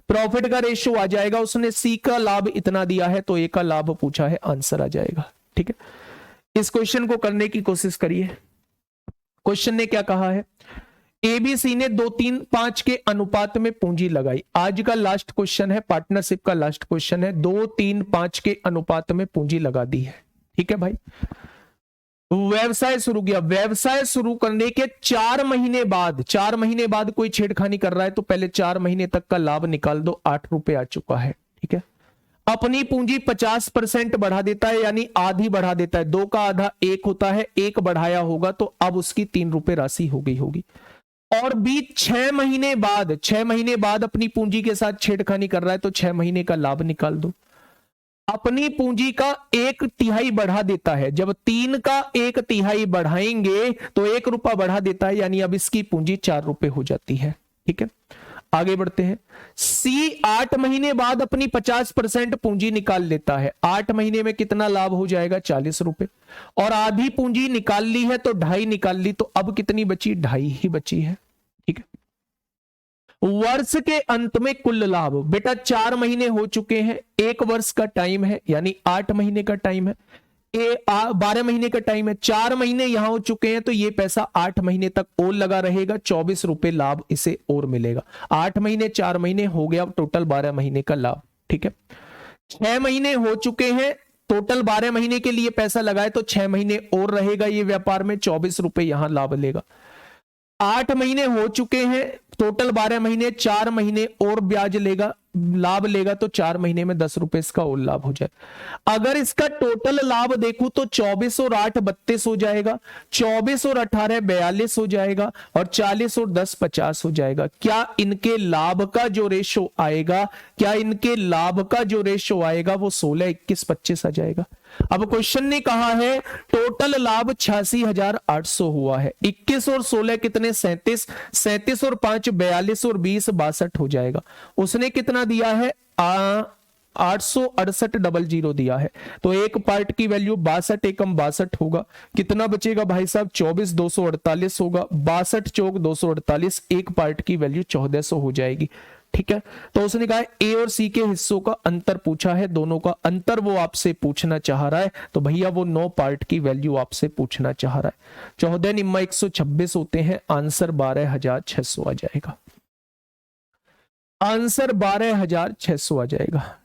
प्रॉफिट का रेशो आ जाएगा। उसने सी का लाभ इतना दिया है, तो ए का लाभ पूछा है, आंसर आ जाएगा। ठीक है, इस क्वेश्चन को करने की कोशिश करिए। क्वेश्चन ने क्या कहा है, एबीसी ने 2-3-5 के अनुपात में पूंजी लगाई। आज का लास्ट क्वेश्चन है, पार्टनरशिप का लास्ट क्वेश्चन है। 2-3-5 के अनुपात में पूंजी लगा दी है। ठीक है भाई, व्यवसाय शुरू किया। व्यवसाय शुरू करने के 4 महीने बाद, 4 महीने बाद कोई छेड़खानी कर रहा है तो पहले 4 महीने तक का लाभ निकाल दो, 8 रुपए आ चुका है। ठीक है, अपनी पूंजी 50% बढ़ा देता है, यानी आधी बढ़ा देता है। 2 का आधा 1 होता है, 1 बढ़ाया होगा तो अब उसकी 3 रुपए राशि हो गई होगी। और बीच 6 महीने बाद, 6 महीने बाद अपनी पूंजी के साथ छेड़खानी कर रहा है तो 6 महीने का लाभ निकाल दो। अपनी पूंजी का 1/3 बढ़ा देता है। जब 3 का 1/3 बढ़ाएंगे तो 1 रुपया बढ़ा देता है, यानी अब इसकी पूंजी 4 रुपए हो जाती है। ठीक है, आगे बढ़ते हैं। सी 8 महीने बाद अपनी 50% पूंजी निकाल लेता है। 8 महीने में कितना लाभ हो जाएगा, 40 रुपए। और आधी पूंजी निकाल ली है तो 2.5 निकाल ली, तो अब कितनी बची, 2.5 ही बची है। ठीक है, वर्ष के अंत में कुल लाभ, बेटा 4 महीने हो चुके हैं, 1 वर्ष का टाइम है, यानी 8 महीने का टाइम है, 12 महीने का टाइम है। 4 महीने यहां हो चुके हैं तो ये पैसा 8 महीने तक और लगा रहेगा, 24 रुपए लाभ इसे और मिलेगा। 8 महीने 4 महीने हो गया, टोटल 12 महीने का लाभ। ठीक है, 6 महीने हो चुके हैं, टोटल 12 महीने के लिए पैसा लगाए तो 6 महीने और रहेगा ये व्यापार में, 24 रुपए यहां लाभ लेगा। 8 महीने हो चुके हैं, टोटल 12 महीने, 4 महीने और ब्याज लेगा, लाभ लेगा, तो 4 महीने में 10 रुपए इसका और लाभ हो जाए। अगर इसका टोटल लाभ देखूं तो 24 और 8 32 हो जाएगा, 24 और 18 42 हो जाएगा, और 40 और 10 50 हो जाएगा। क्या इनके लाभ का जो रेशो आएगा, क्या इनके लाभ का जो रेशो आएगा वो 16 21 25 आ जाएगा। अब क्वेश्चन ने कहा है टोटल लाभ 86,800 हुआ है, 21 और 16 कितने, 37, 37 और 5 42 और 20 62 हो जाएगा। उसने कितना दिया है, 868,000 दिया है, तो एक पार्ट की वैल्यू 62 एकम 62 होगा। कितना बचेगा भाई साहब, 24,248 होगा, 62 चौक 248, एक पार्ट की वैल्यू 1400 हो जाएगी। ठीक है, तो उसने कहा ए और सी के हिस्सों का अंतर पूछा है, दोनों का अंतर वो आपसे पूछना चाह रहा है, तो भैया वो 9 पार्ट की वैल्यू आपसे पूछना चाह रहा है। 14 निम्मा 126 होते हैं, आंसर 12,600 आ जाएगा। आंसर 12,600 आ जाएगा।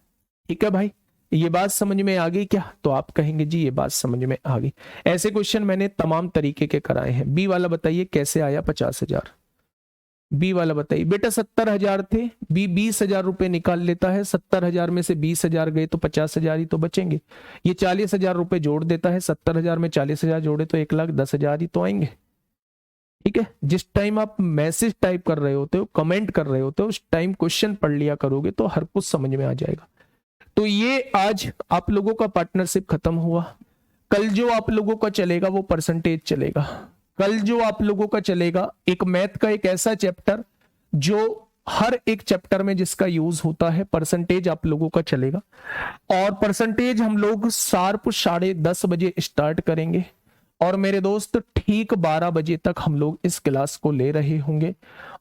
ठीक है भाई, ये बात समझ में आ गई क्या, तो आप कहेंगे जी ये बात समझ में आ गई। ऐसे क्वेश्चन मैंने तमाम तरीके के कराए हैं। बी वाला बताइए कैसे आया 50,000, बी वाला बताइए। बेटा 70,000 थे, बी 20,000 रुपए निकाल लेता है, 70,000 में से 20,000 गए तो 50,000 ही तो बचेंगे। ये 40,000 रुपए जोड़ देता है, 70,000 में 40,000 जोड़े तो 1,10,000 ही तो आएंगे। ठीक है, जिस टाइम आप मैसेज टाइप कर रहे होते हो, कमेंट कर रहे होते हो, उस टाइम क्वेश्चन पढ़ लिया करोगे तो हर कुछ समझ में आ जाएगा। तो ये आज आप लोगों का पार्टनरशिप खत्म हुआ। कल जो आप लोगों का चलेगा वो परसेंटेज चलेगा। कल जो आप लोगों का चलेगा एक मैथ का एक ऐसा चैप्टर जो हर एक चैप्टर में जिसका यूज होता है, परसेंटेज आप लोगों का चलेगा। और परसेंटेज हम लोग शार्प 10:30 बजे स्टार्ट करेंगे, और मेरे दोस्त ठीक 12 बजे तक हम लोग इस क्लास को ले रहे होंगे,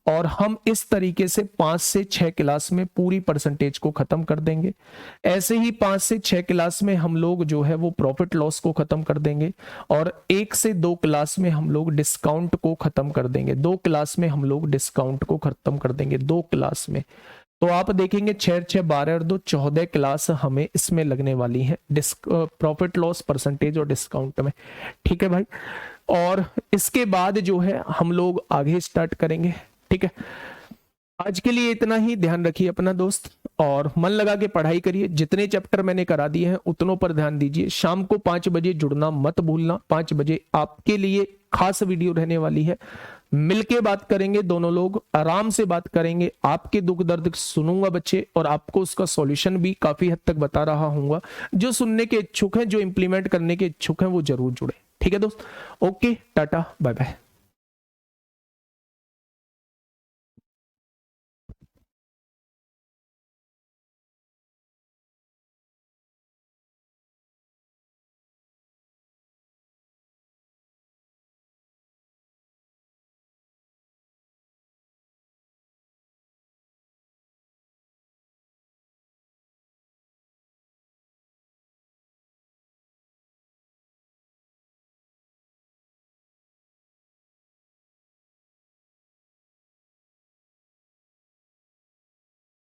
और हम इस तरीके से 5 से 6 क्लास में पूरी परसेंटेज को खत्म कर देंगे। ऐसे ही 5 से 6 क्लास में हम लोग जो है वो प्रॉफिट लॉस को खत्म कर देंगे, और 1 से 2 क्लास में हम लोग डिस्काउंट को खत्म कर देंगे। 2 क्लास में हम लोग डिस्काउंट को खत्म कर देंगे, 2 क्लास में। तो आप देखेंगे 6 6 12 और 2 14 क्लास हमें इसमें लगने वाली है, प्रॉफिट लॉस, परसेंटेज और डिस्काउंट में। ठीक है भाई, और इसके बाद जो है हम लोग आगे स्टार्ट करेंगे। ठीक है, आज के लिए इतना ही। ध्यान रखिए अपना दोस्त, और मन लगा के पढ़ाई करिए। जितने चैप्टर मैंने करा दिए हैं उतनों पर ध्यान दीजिए। शाम को 5 बजे जुड़ना मत भूलना। 5 बजे आपके लिए खास वीडियो रहने वाली है। मिलके बात करेंगे, दोनों लोग आराम से बात करेंगे। आपके दुख दर्द सुनूंगा बच्चे, और आपको उसका सॉल्यूशन भी काफी हद तक बता रहा हूँ। जो सुनने के इच्छुक हैं, जो इंप्लीमेंट करने के इच्छुक हैं, वो जरूर जुड़े। ठीक है दोस्त, ओके, टाटा, बाय बाय।